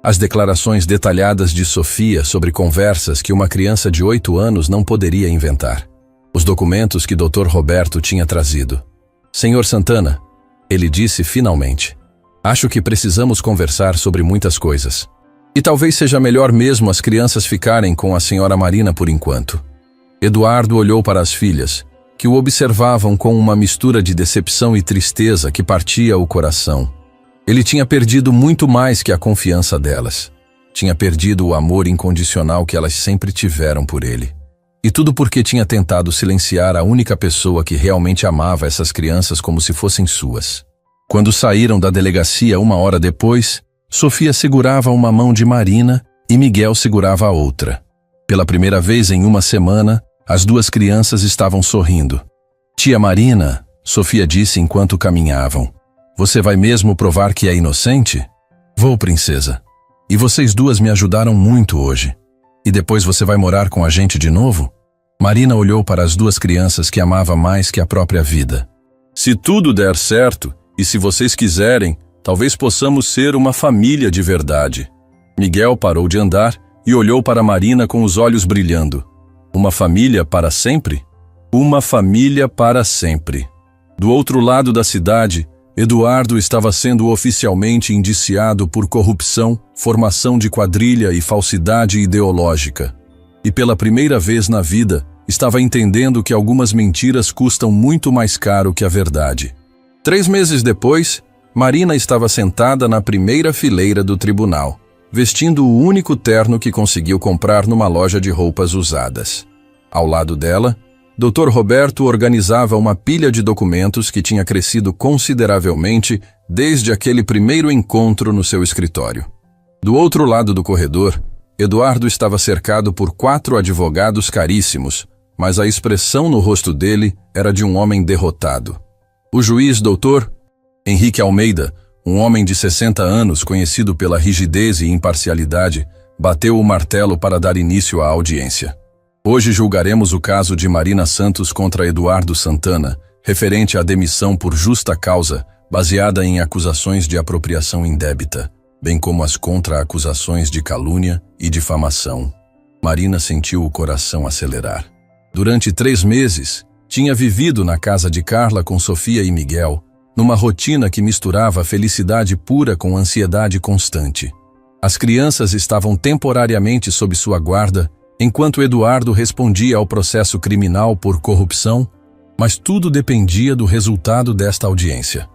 As declarações detalhadas de Sofia sobre conversas que uma criança de 8 anos não poderia inventar. Os documentos que Dr. Roberto tinha trazido. Senhor Santana, ele disse finalmente, acho que precisamos conversar sobre muitas coisas. E talvez seja melhor mesmo as crianças ficarem com a senhora Marina por enquanto. Eduardo olhou para as filhas, que o observavam com uma mistura de decepção e tristeza que partia o coração. Ele tinha perdido muito mais que a confiança delas. Tinha perdido o amor incondicional que elas sempre tiveram por ele. E tudo porque tinha tentado silenciar a única pessoa que realmente amava essas crianças como se fossem suas. Quando saíram da delegacia 1 hora depois, Sofia segurava uma mão de Marina e Miguel segurava a outra. Pela primeira vez em 1 semana, as duas crianças estavam sorrindo. Tia Marina, Sofia disse enquanto caminhavam, você vai mesmo provar que é inocente? Vou, princesa. E vocês duas me ajudaram muito hoje. E depois você vai morar com a gente de novo? Marina olhou para as duas crianças que amava mais que a própria vida. Se tudo der certo, e se vocês quiserem, talvez possamos ser uma família de verdade. Miguel parou de andar e olhou para Marina com os olhos brilhando. Uma família para sempre? Uma família para sempre. Do outro lado da cidade, Eduardo estava sendo oficialmente indiciado por corrupção, formação de quadrilha e falsidade ideológica. E pela primeira vez na vida, estava entendendo que algumas mentiras custam muito mais caro que a verdade. 3 meses depois, Marina estava sentada na primeira fileira do tribunal, vestindo o único terno que conseguiu comprar numa loja de roupas usadas. Ao lado dela, Dr. Roberto organizava uma pilha de documentos que tinha crescido consideravelmente desde aquele primeiro encontro no seu escritório. Do outro lado do corredor, Eduardo estava cercado por 4 advogados caríssimos, mas a expressão no rosto dele era de um homem derrotado. O juiz Dr. Henrique Almeida, um homem de 60 anos conhecido pela rigidez e imparcialidade, bateu o martelo para dar início à audiência. Hoje julgaremos o caso de Marina Santos contra Eduardo Santana, referente à demissão por justa causa, baseada em acusações de apropriação indébita, bem como as contra-acusações de calúnia e difamação. Marina sentiu o coração acelerar. Durante 3 meses, tinha vivido na casa de Carla com Sofia e Miguel, numa rotina que misturava felicidade pura com ansiedade constante. As crianças estavam temporariamente sob sua guarda, enquanto Eduardo respondia ao processo criminal por corrupção, mas tudo dependia do resultado desta audiência.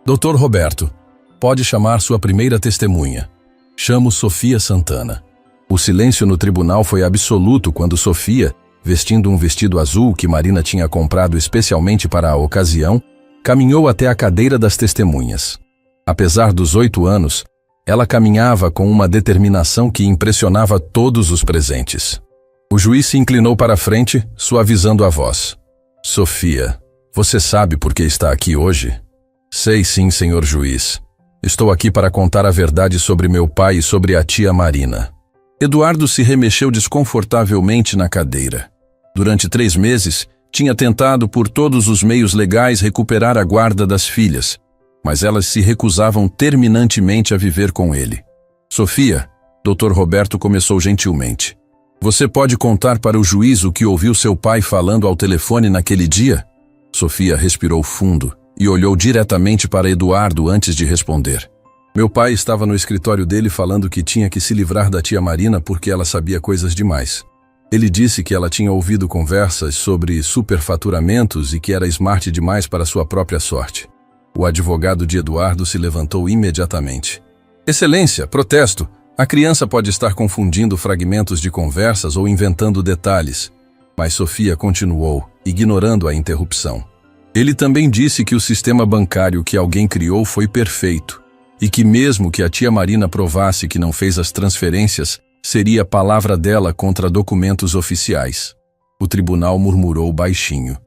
Dr. Roberto, pode chamar sua primeira testemunha. Chamo Sofia Santana. O silêncio no tribunal foi absoluto quando Sofia, vestindo um vestido azul que Marina tinha comprado especialmente para a ocasião, Caminhou até a cadeira das testemunhas. Apesar dos 8 anos, ela caminhava com uma determinação que impressionava todos os presentes. O juiz se inclinou para a frente, suavizando a voz. Sofia, você sabe por que está aqui hoje? Sei sim, senhor juiz. Estou aqui para contar a verdade sobre meu pai e sobre a tia Marina. Eduardo se remexeu desconfortavelmente na cadeira. Durante 3 meses, tinha tentado por todos os meios legais recuperar a guarda das filhas, mas elas se recusavam terminantemente a viver com ele. Sofia, Dr. Roberto começou gentilmente. Você pode contar para o juiz o que ouviu seu pai falando ao telefone naquele dia? Sofia respirou fundo e olhou diretamente para Eduardo antes de responder. Meu pai estava no escritório dele falando que tinha que se livrar da tia Marina porque ela sabia coisas demais. Ele disse que ela tinha ouvido conversas sobre superfaturamentos e que era smart demais para sua própria sorte. O advogado de Eduardo se levantou imediatamente. Excelência, protesto. A criança pode estar confundindo fragmentos de conversas ou inventando detalhes. Mas Sofia continuou, ignorando a interrupção. Ele também disse que o sistema bancário que alguém criou foi perfeito e que mesmo que a tia Marina provasse que não fez as transferências, seria a palavra dela contra documentos oficiais. O tribunal murmurou baixinho.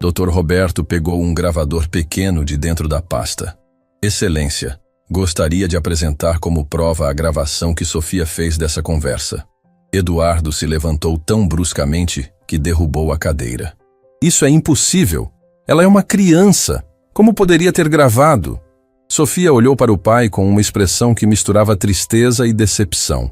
Dr. Roberto pegou um gravador pequeno de dentro da pasta. Excelência, gostaria de apresentar como prova a gravação que Sofia fez dessa conversa. Eduardo se levantou tão bruscamente que derrubou a cadeira. Isso é impossível. Ela é uma criança. Como poderia ter gravado? Sofia olhou para o pai com uma expressão que misturava tristeza e decepção.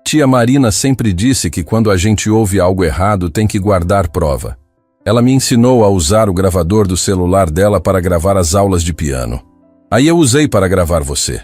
Tia Marina sempre disse que quando a gente ouve algo errado tem que guardar prova. Ela me ensinou a usar o gravador do celular dela para gravar as aulas de piano. Aí eu usei para gravar você.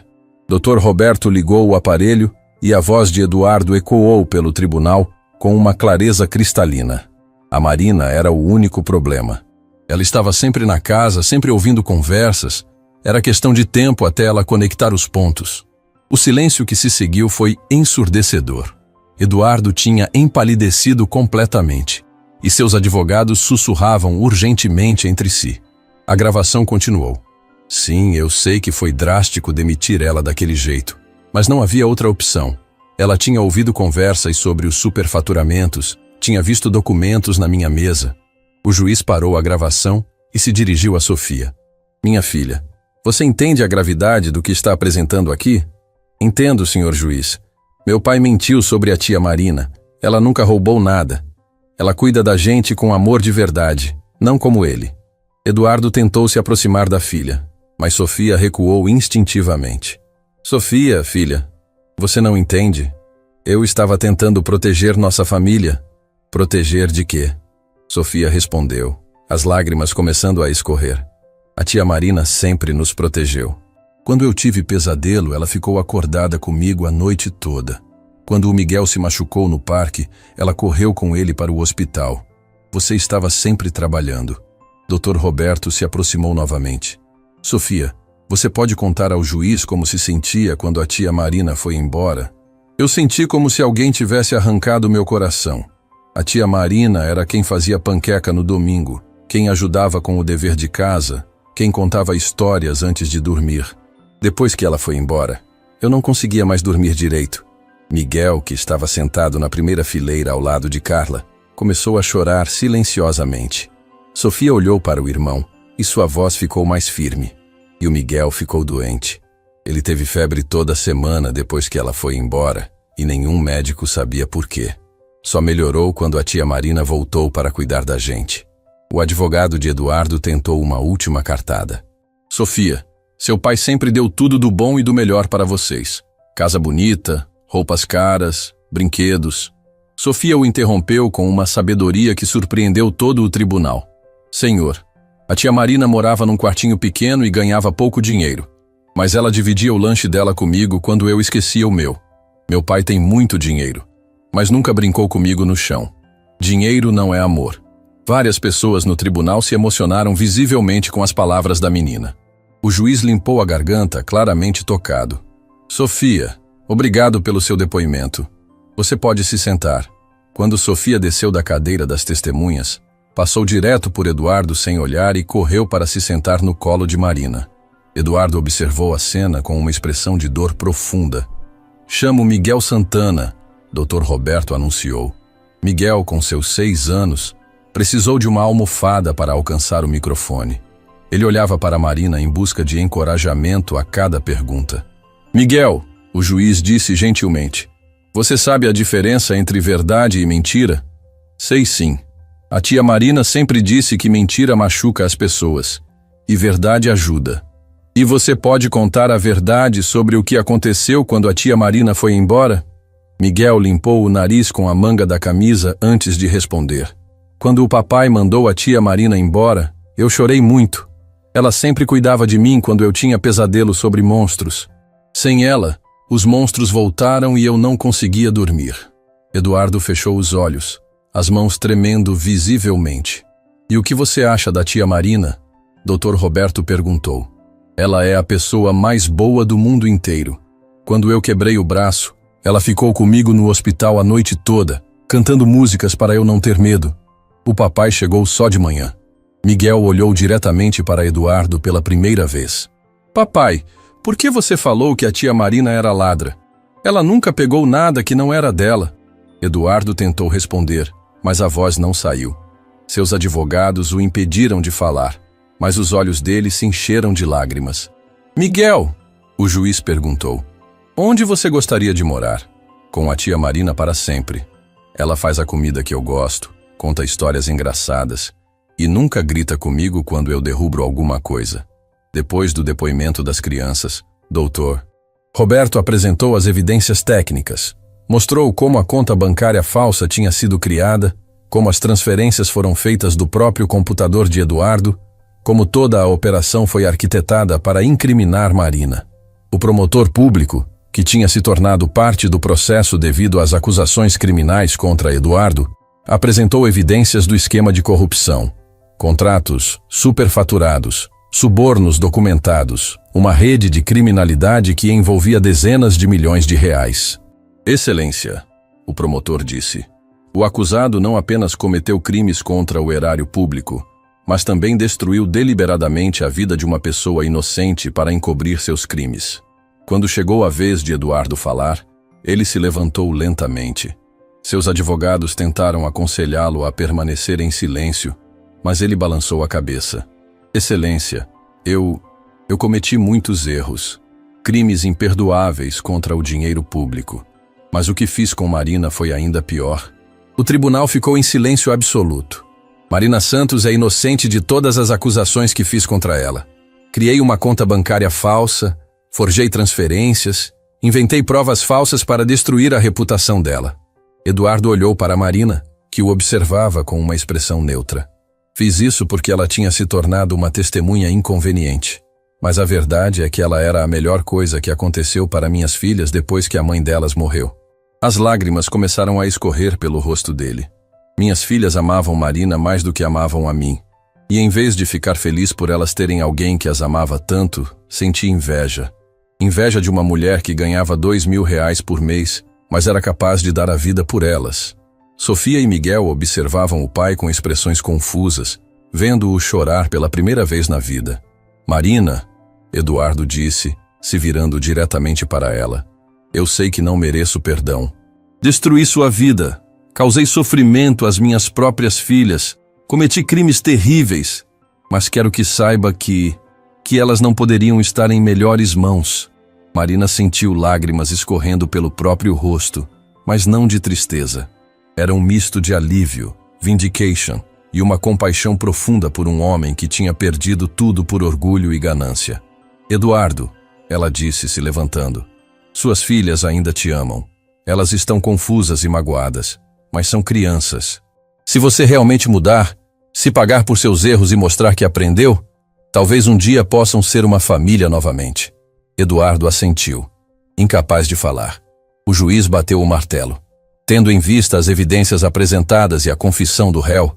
Dr. Roberto ligou o aparelho e a voz de Eduardo ecoou pelo tribunal com uma clareza cristalina. A Marina era o único problema. Ela estava sempre na casa, sempre ouvindo conversas. Era questão de tempo até ela conectar os pontos. O silêncio que se seguiu foi ensurdecedor. Eduardo tinha empalidecido completamente, e seus advogados sussurravam urgentemente entre si. A gravação continuou. Sim, eu sei que foi drástico demitir ela daquele jeito, mas não havia outra opção. Ela tinha ouvido conversas sobre os superfaturamentos, tinha visto documentos na minha mesa. O juiz parou a gravação e se dirigiu a Sofia. Minha filha, você entende a gravidade do que está apresentando aqui? Entendo, senhor juiz. Meu pai mentiu sobre a tia Marina. Ela nunca roubou nada. Ela cuida da gente com amor de verdade, não como ele. Eduardo tentou se aproximar da filha, mas Sofia recuou instintivamente. Sofia, filha, você não entende? Eu estava tentando proteger nossa família. Proteger de quê? Sofia respondeu, as lágrimas começando a escorrer. A tia Marina sempre nos protegeu. Quando eu tive pesadelo, ela ficou acordada comigo a noite toda. Quando o Miguel se machucou no parque, ela correu com ele para o hospital. Você estava sempre trabalhando. Dr. Roberto se aproximou novamente. Sofia, você pode contar ao juiz como se sentia quando a tia Marina foi embora? Eu senti como se alguém tivesse arrancado meu coração. A tia Marina era quem fazia panqueca no domingo, quem ajudava com o dever de casa, quem contava histórias antes de dormir. Depois que ela foi embora, eu não conseguia mais dormir direito. Miguel, que estava sentado na primeira fileira ao lado de Carla, começou a chorar silenciosamente. Sofia olhou para o irmão e sua voz ficou mais firme. E o Miguel ficou doente. Ele teve febre toda semana depois que ela foi embora e nenhum médico sabia por quê. Só melhorou quando a tia Marina voltou para cuidar da gente. O advogado de Eduardo tentou uma última cartada. Sofia, seu pai sempre deu tudo do bom e do melhor para vocês. Casa bonita, roupas caras, brinquedos. Sofia o interrompeu com uma sabedoria que surpreendeu todo o tribunal. Senhor, a tia Marina morava num quartinho pequeno e ganhava pouco dinheiro. Mas ela dividia o lanche dela comigo quando eu esquecia o meu. Meu pai tem muito dinheiro, mas nunca brincou comigo no chão. Dinheiro não é amor. Várias pessoas no tribunal se emocionaram visivelmente com as palavras da menina. O juiz limpou a garganta, claramente tocado. Sofia, obrigado pelo seu depoimento. Você pode se sentar. Quando Sofia desceu da cadeira das testemunhas, Passou direto por Eduardo sem olhar e correu para se sentar no colo de Marina. Eduardo observou a cena com uma expressão de dor profunda. "Chamo Miguel Santana", Dr. Roberto anunciou. Miguel, com seus 6 anos, precisou de uma almofada para alcançar o microfone. Ele olhava para Marina em busca de encorajamento a cada pergunta. "Miguel", o juiz disse gentilmente, "você sabe a diferença entre verdade e mentira?" "Sei sim. A tia Marina sempre disse que mentira machuca as pessoas, e verdade ajuda. E você pode contar a verdade sobre o que aconteceu quando a tia Marina foi embora?" Miguel limpou o nariz com a manga da camisa antes de responder. "Quando o papai mandou a tia Marina embora, eu chorei muito. Ela sempre cuidava de mim quando eu tinha pesadelos sobre monstros. Sem ela, os monstros voltaram e eu não conseguia dormir." Eduardo fechou os olhos, as mãos tremendo visivelmente. "E o que você acha da tia Marina?" Dr. Roberto perguntou. "Ela é a pessoa mais boa do mundo inteiro. Quando eu quebrei o braço, ela ficou comigo no hospital a noite toda, cantando músicas para eu não ter medo. O papai chegou só de manhã." Miguel olhou diretamente para Eduardo pela primeira vez. "Papai, por que você falou que a tia Marina era ladra? Ela nunca pegou nada que não era dela." Eduardo tentou responder, mas a voz não saiu. Seus advogados o impediram de falar, mas os olhos dele se encheram de lágrimas. "Miguel", o juiz perguntou, "onde você gostaria de morar?" "Com a tia Marina para sempre. Ela faz a comida que eu gosto, conta histórias engraçadas e nunca grita comigo quando eu derrubo alguma coisa." Depois do depoimento das crianças, Dr. Roberto apresentou as evidências técnicas. Mostrou como a conta bancária falsa tinha sido criada, como as transferências foram feitas do próprio computador de Eduardo, como toda a operação foi arquitetada para incriminar Marina. O promotor público, que tinha se tornado parte do processo devido às acusações criminais contra Eduardo, apresentou evidências do esquema de corrupção. Contratos superfaturados, subornos documentados, uma rede de criminalidade que envolvia dezenas de milhões de reais. "Excelência", o promotor disse, "o acusado não apenas cometeu crimes contra o erário público, mas também destruiu deliberadamente a vida de uma pessoa inocente para encobrir seus crimes." Quando chegou a vez de Eduardo falar, ele se levantou lentamente. Seus advogados tentaram aconselhá-lo a permanecer em silêncio, mas ele balançou a cabeça. "Excelência, eu cometi muitos erros, crimes imperdoáveis contra o dinheiro público. Mas o que fiz com Marina foi ainda pior." O tribunal ficou em silêncio absoluto. "Marina Santos é inocente de todas as acusações que fiz contra ela. Criei uma conta bancária falsa, forjei transferências, inventei provas falsas para destruir a reputação dela." Eduardo olhou para Marina, que o observava com uma expressão neutra. "Fiz isso porque ela tinha se tornado uma testemunha inconveniente. Mas a verdade é que ela era a melhor coisa que aconteceu para minhas filhas depois que a mãe delas morreu." As lágrimas começaram a escorrer pelo rosto dele. "Minhas filhas amavam Marina mais do que amavam a mim. E em vez de ficar feliz por elas terem alguém que as amava tanto, senti inveja. Inveja de uma mulher que ganhava R$2.000 por mês, mas era capaz de dar a vida por elas." Sofia e Miguel observavam o pai com expressões confusas, vendo-o chorar pela primeira vez na vida. "Marina", Eduardo disse, se virando diretamente para ela, "eu sei que não mereço perdão. Destruí sua vida, causei sofrimento às minhas próprias filhas, cometi crimes terríveis, mas quero que saiba que elas não poderiam estar em melhores mãos." Marina sentiu lágrimas escorrendo pelo próprio rosto, mas não de tristeza. Era um misto de alívio, vindication e uma compaixão profunda por um homem que tinha perdido tudo por orgulho e ganância. "Eduardo", ela disse, se levantando, "suas filhas ainda te amam. Elas estão confusas e magoadas, mas são crianças. Se você realmente mudar, se pagar por seus erros e mostrar que aprendeu, talvez um dia possam ser uma família novamente." Eduardo assentiu, incapaz de falar. O juiz bateu o martelo. "Tendo em vista as evidências apresentadas e a confissão do réu,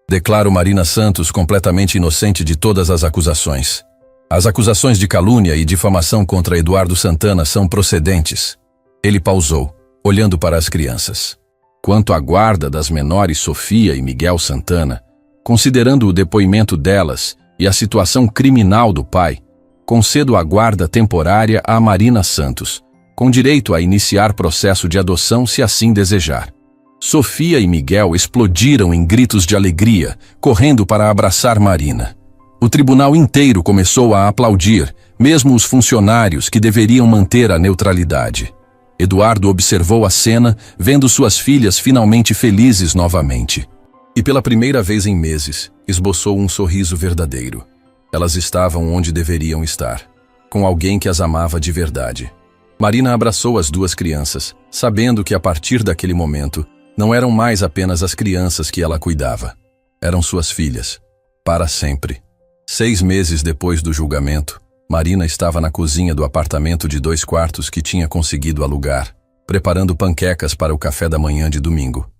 declaro Marina Santos completamente inocente de todas as acusações. As acusações de calúnia e difamação contra Eduardo Santana são procedentes." Ele pausou, olhando para as crianças. Quanto à guarda das menores Sofia e Miguel Santana, Considerando o depoimento delas e a situação criminal do pai, concedo a guarda temporária a Marina Santos, com direito a iniciar processo de adoção se assim desejar. Sofia e Miguel explodiram em gritos de alegria, correndo para abraçar Marina. O tribunal inteiro começou a aplaudir, mesmo os funcionários que deveriam manter a neutralidade. Eduardo observou a cena, vendo suas filhas finalmente felizes novamente. E pela primeira vez em meses, esboçou um sorriso verdadeiro. Elas estavam onde deveriam estar, com alguém que as amava de verdade. Marina abraçou as duas crianças, sabendo que a partir daquele momento, não eram mais apenas as crianças que ela cuidava. Eram suas filhas, para sempre. 6 meses depois do julgamento, Marina estava na cozinha do apartamento de 2 quartos que tinha conseguido alugar, preparando panquecas para o café da manhã de domingo.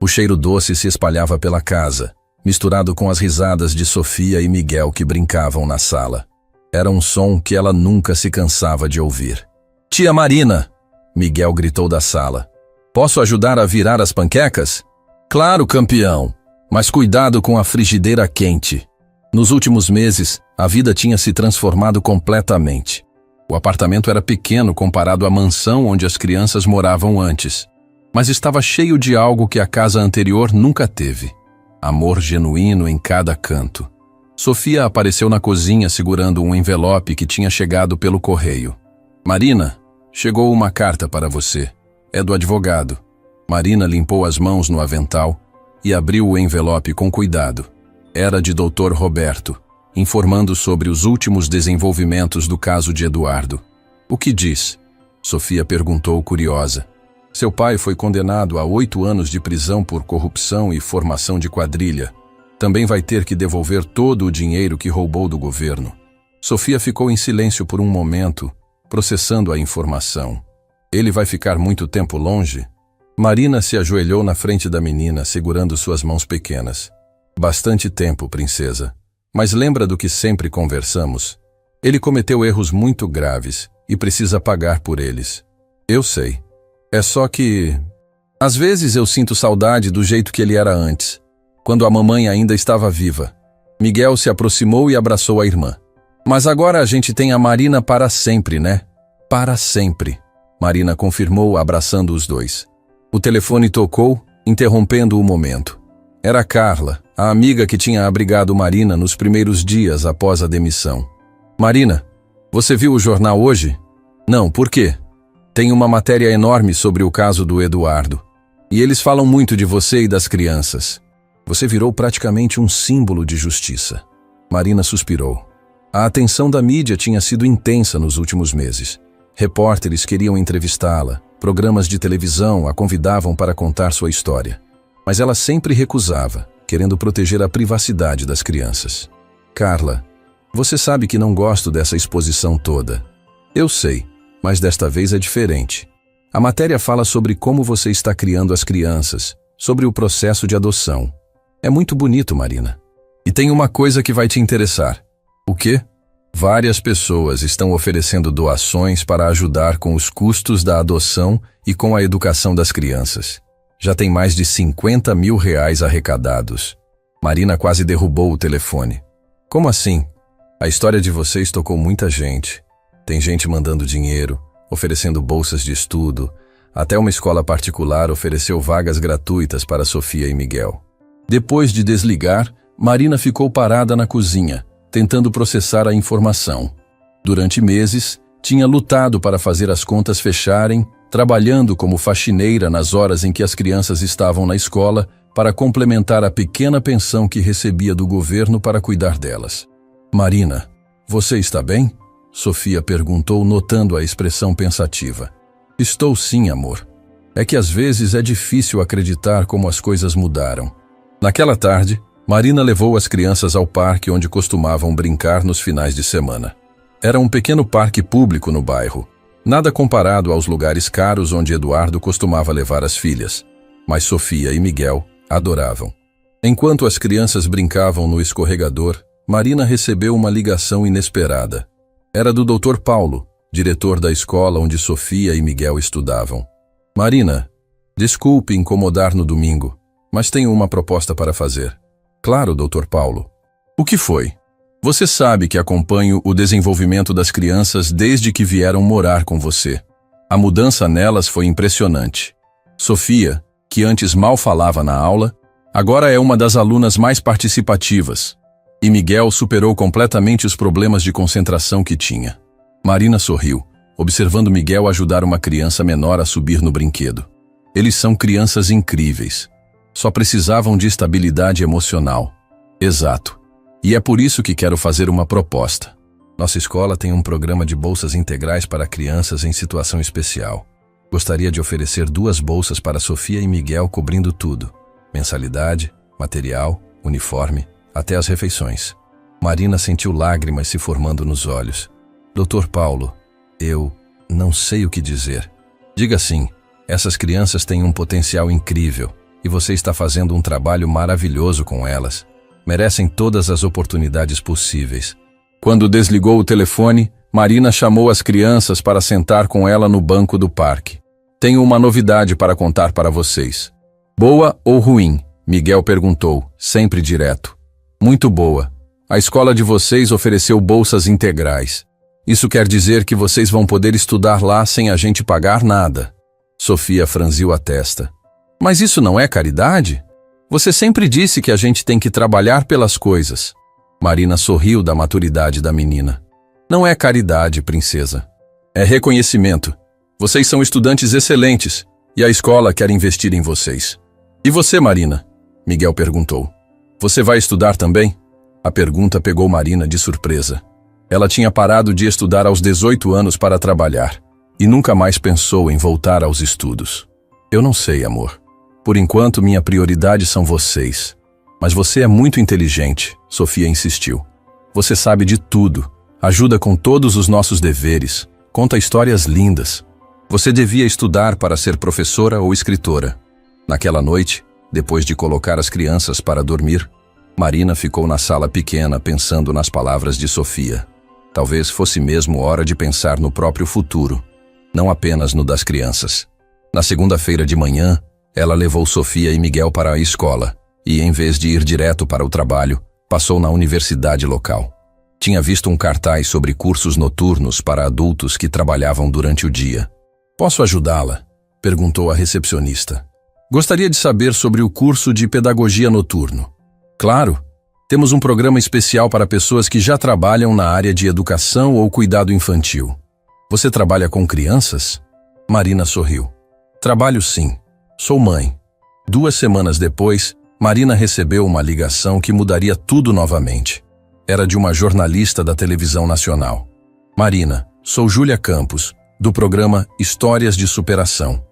O cheiro doce se espalhava pela casa, misturado com as risadas de Sofia e Miguel que brincavam na sala. Era um som que ela nunca se cansava de ouvir. "Tia Marina!" Miguel gritou da sala. "Posso ajudar a virar as panquecas?" "Claro, campeão! Mas cuidado com a frigideira quente." Nos últimos meses, a vida tinha se transformado completamente. O apartamento era pequeno comparado à mansão onde as crianças moravam antes, mas estava cheio de algo que a casa anterior nunca teve. Amor genuíno em cada canto. Sofia apareceu na cozinha segurando um envelope que tinha chegado pelo correio. "Marina, chegou uma carta para você. É do advogado." Marina limpou as mãos no avental e abriu o envelope com cuidado. Era de Dr. Roberto, informando sobre os últimos desenvolvimentos do caso de Eduardo. "O que diz?" Sofia perguntou curiosa. "Seu pai foi condenado a 8 anos de prisão por corrupção e formação de quadrilha. Também vai ter que devolver todo o dinheiro que roubou do governo." Sofia ficou em silêncio por um momento, processando a informação. "Ele vai ficar muito tempo longe?" Marina se ajoelhou na frente da menina, segurando suas mãos pequenas. "Bastante tempo, princesa. Mas lembra do que sempre conversamos? Ele cometeu erros muito graves e precisa pagar por eles." "Eu sei. É só que... às vezes eu sinto saudade do jeito que ele era antes, quando a mamãe ainda estava viva." Miguel se aproximou e abraçou a irmã. "Mas agora a gente tem a Marina para sempre, né?" "Para sempre," Marina confirmou, abraçando os dois. O telefone tocou, interrompendo o momento. Era Carla, a amiga que tinha abrigado Marina nos primeiros dias após a demissão. "Marina, você viu o jornal hoje?" "Não, por quê?" "Tem uma matéria enorme sobre o caso do Eduardo. E eles falam muito de você e das crianças. Você virou praticamente um símbolo de justiça." Marina suspirou. A atenção da mídia tinha sido intensa nos últimos meses. Repórteres queriam entrevistá-la, programas de televisão a convidavam para contar sua história. Mas ela sempre recusava, querendo proteger a privacidade das crianças. "Carla, você sabe que não gosto dessa exposição toda." "Eu sei, mas desta vez é diferente. A matéria fala sobre como você está criando as crianças, sobre o processo de adoção. É muito bonito, Marina. E tem uma coisa que vai te interessar." "O quê?" "Várias pessoas estão oferecendo doações para ajudar com os custos da adoção e com a educação das crianças. Já tem mais de R$50 mil arrecadados." Marina quase derrubou o telefone. "Como assim? A história de vocês tocou muita gente. Tem gente mandando dinheiro, oferecendo bolsas de estudo. Até uma escola particular ofereceu vagas gratuitas para Sofia e Miguel." Depois de desligar, Marina ficou parada na cozinha, tentando processar a informação. Durante meses, tinha lutado para fazer as contas fecharem, trabalhando como faxineira nas horas em que as crianças estavam na escola para complementar a pequena pensão que recebia do governo para cuidar delas. "Marina, você está bem?" Sofia perguntou, notando a expressão pensativa. "Estou sim, amor. É que às vezes é difícil acreditar como as coisas mudaram." Naquela tarde, Marina levou as crianças ao parque onde costumavam brincar nos finais de semana. Era um pequeno parque público no bairro, nada comparado aos lugares caros onde Eduardo costumava levar as filhas, mas Sofia e Miguel adoravam. Enquanto as crianças brincavam no escorregador, Marina recebeu uma ligação inesperada. Era do Dr. Paulo, diretor da escola onde Sofia e Miguel estudavam. "Marina, desculpe incomodar no domingo, mas tenho uma proposta para fazer." Claro, Dr. Paulo. O que foi? Você sabe que acompanho o desenvolvimento das crianças desde que vieram morar com você. A mudança nelas foi impressionante. Sofia, que antes mal falava na aula, agora é uma das alunas mais participativas. E Miguel superou completamente os problemas de concentração que tinha. Marina sorriu, observando Miguel ajudar uma criança menor a subir no brinquedo. Eles são crianças incríveis. Só precisavam de estabilidade emocional. Exato. E é por isso que quero fazer uma proposta. Nossa escola tem um programa de bolsas integrais para crianças em situação especial. Gostaria de oferecer 2 bolsas para Sofia e Miguel cobrindo tudo. Mensalidade, material, uniforme, até as refeições. Marina sentiu lágrimas se formando nos olhos. Dr. Paulo, eu não sei o que dizer. Diga sim, essas crianças têm um potencial incrível e você está fazendo um trabalho maravilhoso com elas. Merecem todas as oportunidades possíveis. Quando desligou o telefone, Marina chamou as crianças para sentar com ela no banco do parque. Tenho uma novidade para contar para vocês. Boa ou ruim? Miguel perguntou, sempre direto. Muito boa. A escola de vocês ofereceu bolsas integrais. Isso quer dizer que vocês vão poder estudar lá sem a gente pagar nada. Sofia franziu a testa. Mas isso não é caridade? Você sempre disse que a gente tem que trabalhar pelas coisas. Marina sorriu da maturidade da menina. Não é caridade, princesa. É reconhecimento. Vocês são estudantes excelentes e a escola quer investir em vocês. E você, Marina? Miguel perguntou. Você vai estudar também? A pergunta pegou Marina de surpresa. Ela tinha parado de estudar aos 18 anos para trabalhar e nunca mais pensou em voltar aos estudos. Eu não sei, amor. Por enquanto, minha prioridade são vocês. Mas você é muito inteligente, Sofia insistiu. Você sabe de tudo, ajuda com todos os nossos deveres, conta histórias lindas. Você devia estudar para ser professora ou escritora. Naquela noite, depois de colocar as crianças para dormir, Marina ficou na sala pequena pensando nas palavras de Sofia. Talvez fosse mesmo hora de pensar no próprio futuro, não apenas no das crianças. Na segunda-feira de manhã, ela levou Sofia e Miguel para a escola e, em vez de ir direto para o trabalho, passou na universidade local. Tinha visto um cartaz sobre cursos noturnos para adultos que trabalhavam durante o dia. Posso ajudá-la? Perguntou a recepcionista. Gostaria de saber sobre o curso de pedagogia noturno. Claro, temos um programa especial para pessoas que já trabalham na área de educação ou cuidado infantil. Você trabalha com crianças? Marina sorriu. Trabalho sim. Sou mãe. 2 semanas depois, Marina recebeu uma ligação que mudaria tudo novamente. Era de uma jornalista da televisão nacional. Marina, sou Júlia Campos, do programa Histórias de Superação.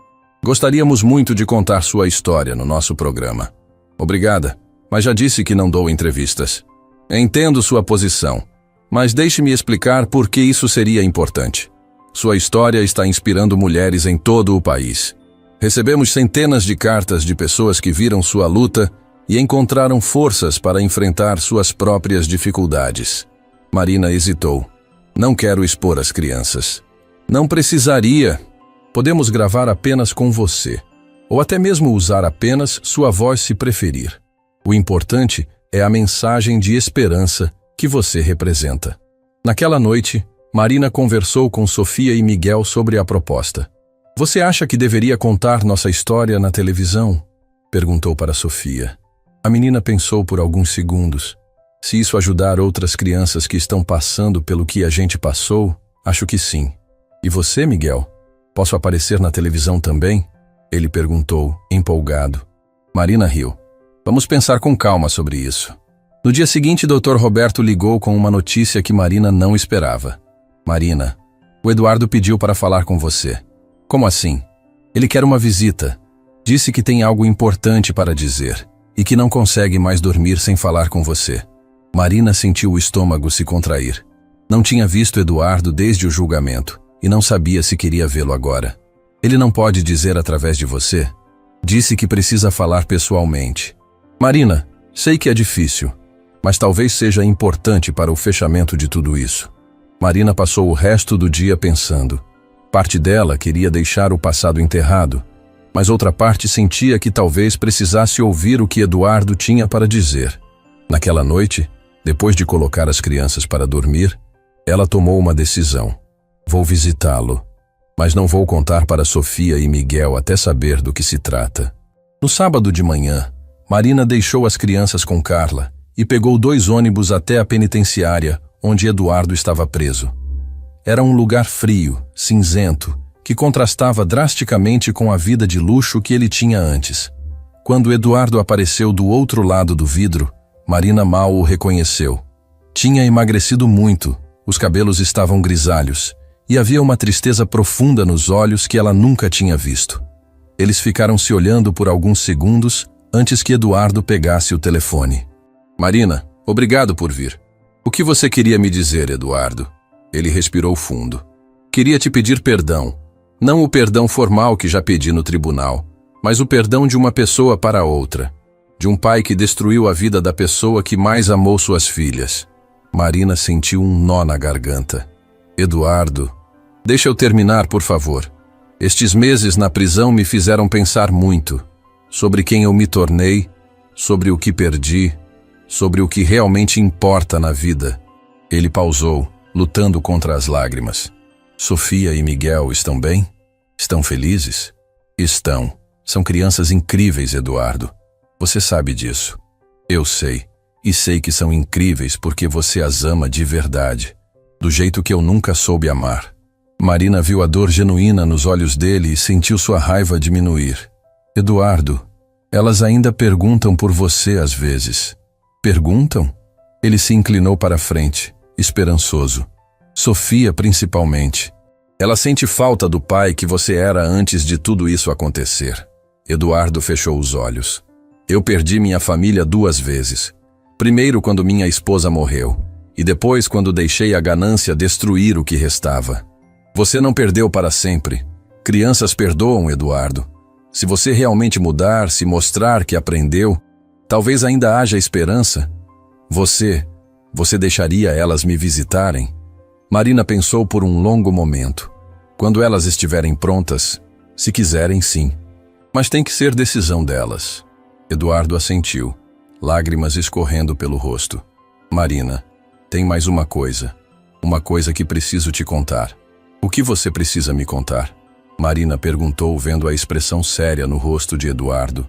Gostaríamos muito de contar sua história no nosso programa. Obrigada, mas já disse que não dou entrevistas. Entendo sua posição, mas deixe-me explicar por que isso seria importante. Sua história está inspirando mulheres em todo o país. Recebemos centenas de cartas de pessoas que viram sua luta e encontraram forças para enfrentar suas próprias dificuldades. Marina hesitou. Não quero expor as crianças. Não precisaria. Podemos gravar apenas com você, ou até mesmo usar apenas sua voz se preferir. O importante é a mensagem de esperança que você representa. Naquela noite, Marina conversou com Sofia e Miguel sobre a proposta. Você acha que deveria contar nossa história na televisão? Perguntou para Sofia. A menina pensou por alguns segundos. Se isso ajudar outras crianças que estão passando pelo que a gente passou, acho que sim. E você, Miguel? Posso aparecer na televisão também? Ele perguntou, empolgado. Marina riu. Vamos pensar com calma sobre isso. No dia seguinte, Dr. Roberto ligou com uma notícia que Marina não esperava. Marina, o Eduardo pediu para falar com você. Como assim? Ele quer uma visita. Disse que tem algo importante para dizer e que não consegue mais dormir sem falar com você. Marina sentiu o estômago se contrair. Não tinha visto Eduardo desde o julgamento e não sabia se queria vê-lo agora. Ele não pode dizer através de você? Disse que precisa falar pessoalmente. Marina, sei que é difícil, mas talvez seja importante para o fechamento de tudo isso. Marina passou o resto do dia pensando. Parte dela queria deixar o passado enterrado, mas outra parte sentia que talvez precisasse ouvir o que Eduardo tinha para dizer. Naquela noite, depois de colocar as crianças para dormir, ela tomou uma decisão. Vou visitá-lo, mas não vou contar para Sofia e Miguel até saber do que se trata. No sábado de manhã, Marina deixou as crianças com Carla e pegou 2 ônibus até a penitenciária, onde Eduardo estava preso. Era um lugar frio, cinzento, que contrastava drasticamente com a vida de luxo que ele tinha antes. Quando Eduardo apareceu do outro lado do vidro, Marina mal o reconheceu. Tinha emagrecido muito, os cabelos estavam grisalhos, e havia uma tristeza profunda nos olhos que ela nunca tinha visto. Eles ficaram se olhando por alguns segundos antes que Eduardo pegasse o telefone. Marina, obrigado por vir. O que você queria me dizer, Eduardo? Ele respirou fundo. Queria te pedir perdão. Não o perdão formal que já pedi no tribunal, mas o perdão de uma pessoa para outra. De um pai que destruiu a vida da pessoa que mais amou suas filhas. Marina sentiu um nó na garganta. Eduardo, deixa eu terminar, por favor. Estes meses na prisão me fizeram pensar muito sobre quem eu me tornei, sobre o que perdi, sobre o que realmente importa na vida. Ele pausou, lutando contra as lágrimas. Sofia e Miguel estão bem? Estão felizes? Estão. São crianças incríveis, Eduardo. Você sabe disso. Eu sei. E sei que são incríveis porque você as ama de verdade. Do jeito que eu nunca soube amar. Marina viu a dor genuína nos olhos dele e sentiu sua raiva diminuir. Eduardo, elas ainda perguntam por você às vezes. Perguntam? Ele se inclinou para a frente, esperançoso. Sofia, principalmente. Ela sente falta do pai que você era antes de tudo isso acontecer. Eduardo fechou os olhos. Eu perdi minha família 2 vezes. Primeiro quando minha esposa morreu, e depois quando deixei a ganância destruir o que restava. Você não perdeu para sempre. Crianças perdoam, Eduardo. Se você realmente mudar, se mostrar que aprendeu, talvez ainda haja esperança. Você deixaria elas me visitarem? Marina pensou por um longo momento. Quando elas estiverem prontas, se quiserem, sim. Mas tem que ser decisão delas. Eduardo assentiu, lágrimas escorrendo pelo rosto. Marina, tem mais uma coisa que preciso te contar. O que você precisa me contar? Marina perguntou, vendo a expressão séria no rosto de Eduardo.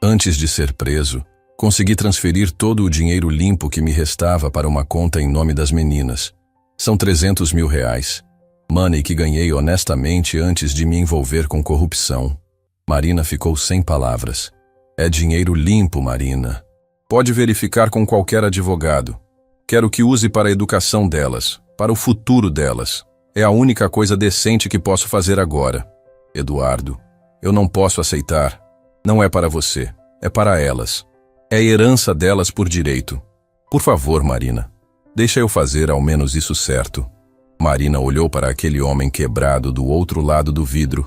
Antes de ser preso, consegui transferir todo o dinheiro limpo que me restava para uma conta em nome das meninas. São 300 mil reais. Money que ganhei honestamente antes de me envolver com corrupção. Marina ficou sem palavras. É dinheiro limpo, Marina. Pode verificar com qualquer advogado. Quero que use para a educação delas, para o futuro delas. É a única coisa decente que posso fazer agora. Eduardo, eu não posso aceitar. Não é para você, é para elas. É herança delas por direito. Por favor, Marina, deixa eu fazer ao menos isso certo. Marina olhou para aquele homem quebrado do outro lado do vidro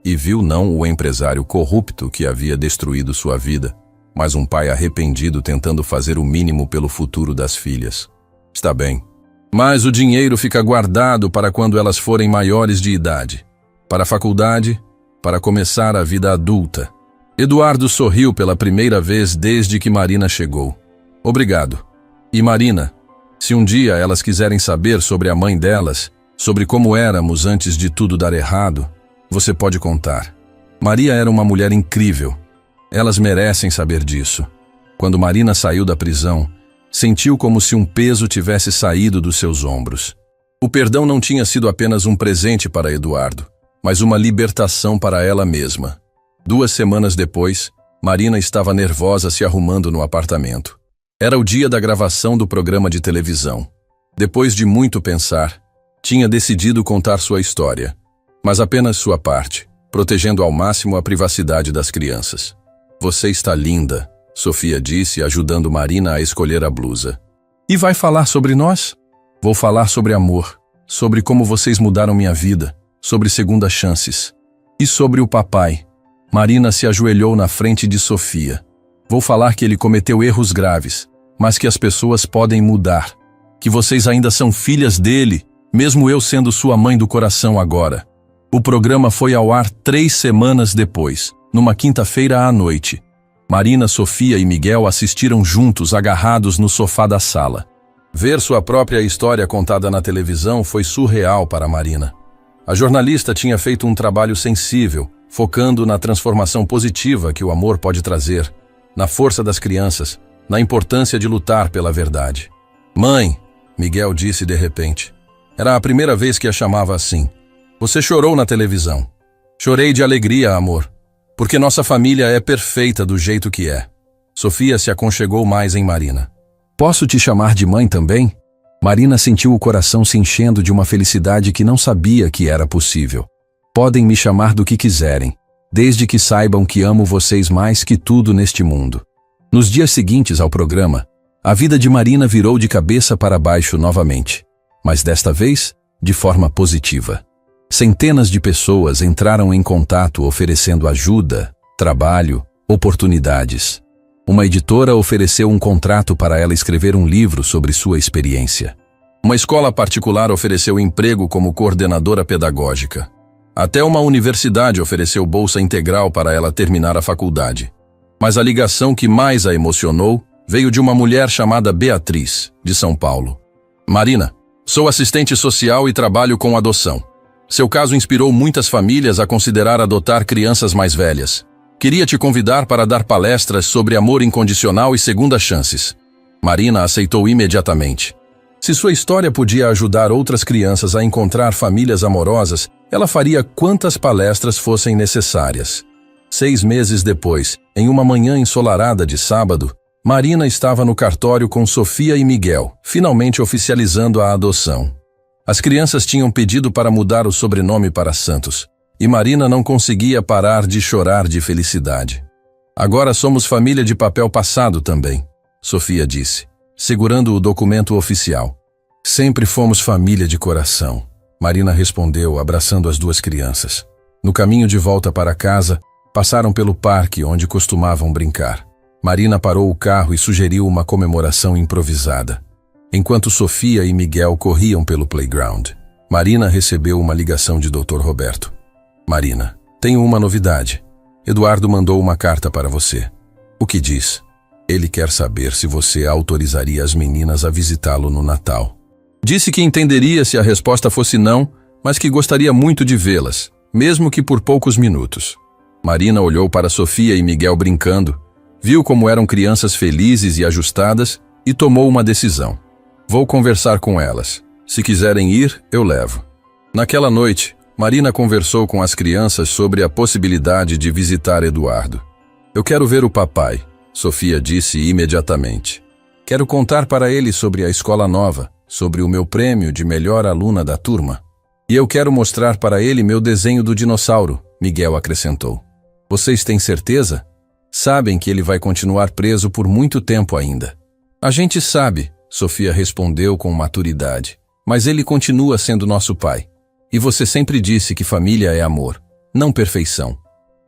e viu não o empresário corrupto que havia destruído sua vida, mas um pai arrependido tentando fazer o mínimo pelo futuro das filhas. Está bem. Mas o dinheiro fica guardado para quando elas forem maiores de idade. Para a faculdade, para começar a vida adulta. Eduardo sorriu pela primeira vez desde que Marina chegou. Obrigado. E Marina, se um dia elas quiserem saber sobre a mãe delas, sobre como éramos antes de tudo dar errado, você pode contar. Maria era uma mulher incrível. Elas merecem saber disso. Quando Marina saiu da prisão, sentiu como se um peso tivesse saído dos seus ombros. O perdão não tinha sido apenas um presente para Eduardo, mas uma libertação para ela mesma. 2 semanas depois, Marina estava nervosa se arrumando no apartamento. Era o dia da gravação do programa de televisão. Depois de muito pensar, tinha decidido contar sua história, mas apenas sua parte, protegendo ao máximo a privacidade das crianças. Você está linda, Sofia disse, ajudando Marina a escolher a blusa. E vai falar sobre nós? Vou falar sobre amor, sobre como vocês mudaram minha vida, sobre segundas chances. E sobre o papai. Marina se ajoelhou na frente de Sofia. Vou falar que ele cometeu erros graves, mas que as pessoas podem mudar. Que vocês ainda são filhas dele, mesmo eu sendo sua mãe do coração agora. O programa foi ao ar 3 semanas depois, numa quinta-feira à noite. Marina, Sofia e Miguel assistiram juntos, agarrados no sofá da sala. Ver sua própria história contada na televisão foi surreal para Marina. A jornalista tinha feito um trabalho sensível, focando na transformação positiva que o amor pode trazer, na força das crianças, na importância de lutar pela verdade. Mãe, Miguel disse de repente. Era a primeira vez que a chamava assim. Você chorou na televisão. Chorei de alegria, amor, porque nossa família é perfeita do jeito que é. Sofia se aconchegou mais em Marina. Posso te chamar de mãe também? Marina sentiu o coração se enchendo de uma felicidade que não sabia que era possível. Podem me chamar do que quiserem, desde que saibam que amo vocês mais que tudo neste mundo. Nos dias seguintes ao programa, a vida de Marina virou de cabeça para baixo novamente, mas desta vez, de forma positiva. Centenas de pessoas entraram em contato oferecendo ajuda, trabalho, oportunidades. Uma editora ofereceu um contrato para ela escrever um livro sobre sua experiência. Uma escola particular ofereceu emprego como coordenadora pedagógica. Até uma universidade ofereceu bolsa integral para ela terminar a faculdade. Mas a ligação que mais a emocionou veio de uma mulher chamada Beatriz, de São Paulo. Marina, sou assistente social e trabalho com adoção. Seu caso inspirou muitas famílias a considerar adotar crianças mais velhas. Queria te convidar para dar palestras sobre amor incondicional e segundas chances. Marina aceitou imediatamente. Se sua história podia ajudar outras crianças a encontrar famílias amorosas, ela faria quantas palestras fossem necessárias. 6 meses depois, em uma manhã ensolarada de sábado, Marina estava no cartório com Sofia e Miguel, finalmente oficializando a adoção. As crianças tinham pedido para mudar o sobrenome para Santos, e Marina não conseguia parar de chorar de felicidade. Agora somos família de papel passado também, Sofia disse, segurando o documento oficial. Sempre fomos família de coração, Marina respondeu, abraçando as 2 crianças. No caminho de volta para casa, passaram pelo parque onde costumavam brincar. Marina parou o carro e sugeriu uma comemoração improvisada. Enquanto Sofia e Miguel corriam pelo playground, Marina recebeu uma ligação de Dr. Roberto. Marina, tenho uma novidade. Eduardo mandou uma carta para você. O que diz? Ele quer saber se você autorizaria as meninas a visitá-lo no Natal. Disse que entenderia se a resposta fosse não, mas que gostaria muito de vê-las, mesmo que por poucos minutos. Marina olhou para Sofia e Miguel brincando, viu como eram crianças felizes e ajustadas e tomou uma decisão. Vou conversar com elas. Se quiserem ir, eu levo. Naquela noite, Marina conversou com as crianças sobre a possibilidade de visitar Eduardo. Eu quero ver o papai, Sofia disse imediatamente. Quero contar para ele sobre a escola nova, sobre o meu prêmio de melhor aluna da turma. E eu quero mostrar para ele meu desenho do dinossauro, Miguel acrescentou. Vocês têm certeza? Sabem que ele vai continuar preso por muito tempo ainda. A gente sabe, Sofia respondeu com maturidade. Mas ele continua sendo nosso pai. E você sempre disse que família é amor, não perfeição.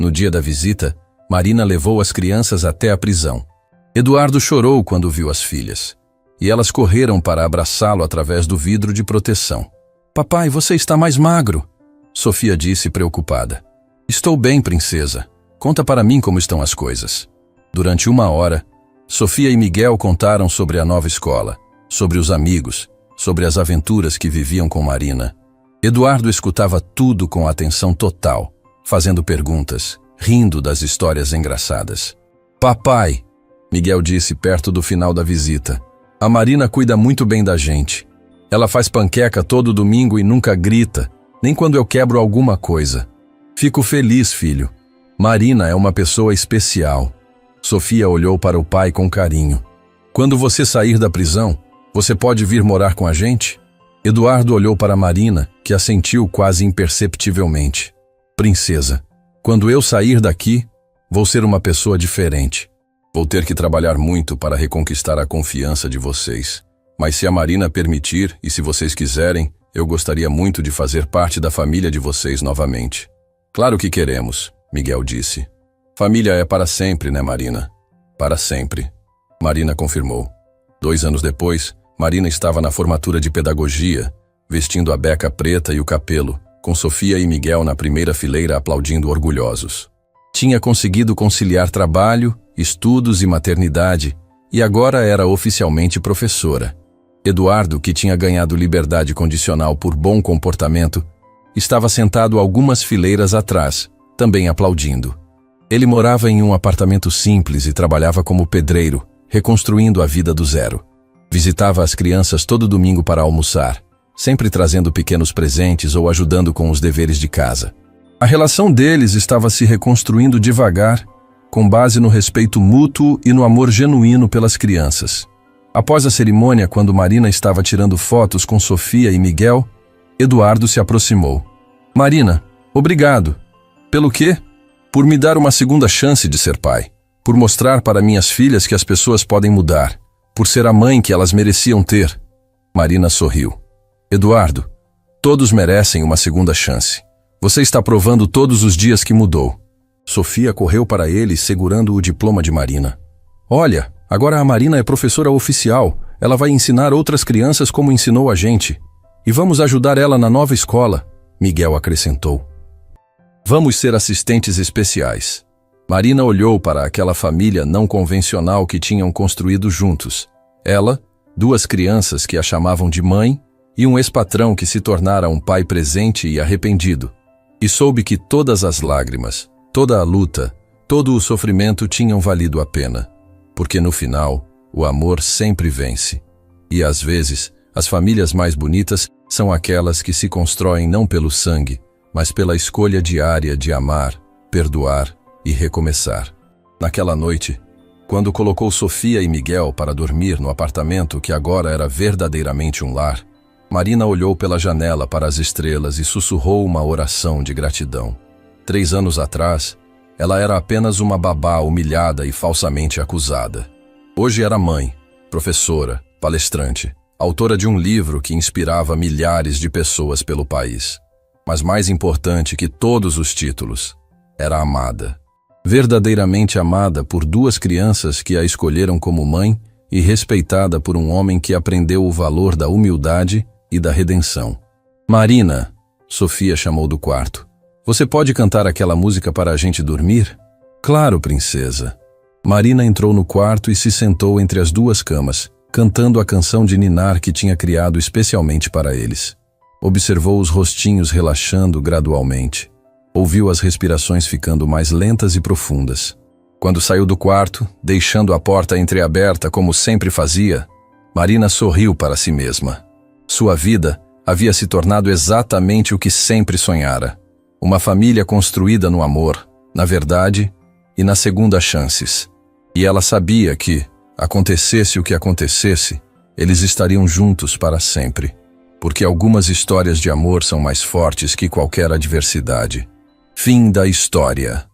No dia da visita, Marina levou as crianças até a prisão. Eduardo chorou quando viu as filhas. E elas correram para abraçá-lo através do vidro de proteção. Papai, você está mais magro, Sofia disse preocupada. Estou bem, princesa. Conta para mim como estão as coisas. Durante 1 hora, Sofia e Miguel contaram sobre a nova escola, sobre os amigos, sobre as aventuras que viviam com Marina. Eduardo escutava tudo com atenção total, fazendo perguntas, rindo das histórias engraçadas. Papai, Miguel disse perto do final da visita, a Marina cuida muito bem da gente. Ela faz panqueca todo domingo e nunca grita, nem quando eu quebro alguma coisa. Fico feliz, filho. Marina é uma pessoa especial. Sofia olhou para o pai com carinho. Quando você sair da prisão, você pode vir morar com a gente? Eduardo olhou para Marina, que assentiu quase imperceptivelmente. Princesa, quando eu sair daqui, vou ser uma pessoa diferente. Vou ter que trabalhar muito para reconquistar a confiança de vocês. Mas se a Marina permitir, e se vocês quiserem, eu gostaria muito de fazer parte da família de vocês novamente. Claro que queremos, Miguel disse. Família é para sempre, né, Marina? Para sempre. Marina confirmou. 2 anos depois, Marina estava na formatura de pedagogia, vestindo a beca preta e o capelo, com Sofia e Miguel na primeira fileira aplaudindo orgulhosos. Tinha conseguido conciliar trabalho, estudos e maternidade, e agora era oficialmente professora. Eduardo, que tinha ganhado liberdade condicional por bom comportamento, estava sentado algumas fileiras atrás, também aplaudindo. Ele morava em um apartamento simples e trabalhava como pedreiro, reconstruindo a vida do zero. Visitava as crianças todo domingo para almoçar, sempre trazendo pequenos presentes ou ajudando com os deveres de casa. A relação deles estava se reconstruindo devagar, com base no respeito mútuo e no amor genuíno pelas crianças. Após a cerimônia, quando Marina estava tirando fotos com Sofia e Miguel, Eduardo se aproximou. Marina, obrigado. Pelo quê? Por me dar uma segunda chance de ser pai. Por mostrar para minhas filhas que as pessoas podem mudar. Por ser a mãe que elas mereciam ter. Marina sorriu. Eduardo, todos merecem uma segunda chance. Você está provando todos os dias que mudou. Sofia correu para ele segurando o diploma de Marina. Olha, agora a Marina é professora oficial. Ela vai ensinar outras crianças como ensinou a gente. E vamos ajudar ela na nova escola, Miguel acrescentou. Vamos ser assistentes especiais. Marina olhou para aquela família não convencional que tinham construído juntos. Ela, duas crianças que a chamavam de mãe e um ex-patrão que se tornara um pai presente e arrependido. E soube que todas as lágrimas, toda a luta, todo o sofrimento tinham valido a pena. Porque no final, o amor sempre vence. E às vezes, as famílias mais bonitas são aquelas que se constroem não pelo sangue, mas pela escolha diária de amar, perdoar e recomeçar. Naquela noite, quando colocou Sofia e Miguel para dormir no apartamento que agora era verdadeiramente um lar, Marina olhou pela janela para as estrelas e sussurrou uma oração de gratidão. 3 anos atrás, ela era apenas uma babá humilhada e falsamente acusada. Hoje era mãe, professora, palestrante, autora de um livro que inspirava milhares de pessoas pelo país. Mas mais importante que todos os títulos, era amada. Verdadeiramente amada por 2 crianças que a escolheram como mãe e respeitada por um homem que aprendeu o valor da humildade e da redenção. Marina, Sofia chamou do quarto. Você pode cantar aquela música para a gente dormir? Claro, princesa. Marina entrou no quarto e se sentou entre as 2 camas, cantando a canção de ninar que tinha criado especialmente para eles. Observou os rostinhos relaxando gradualmente. Ouviu as respirações ficando mais lentas e profundas. Quando saiu do quarto, deixando a porta entreaberta como sempre fazia, Marina sorriu para si mesma. Sua vida havia se tornado exatamente o que sempre sonhara. Uma família construída no amor, na verdade e nas segundas chances. E ela sabia que, acontecesse o que acontecesse, eles estariam juntos para sempre. Porque algumas histórias de amor são mais fortes que qualquer adversidade. Fim da história.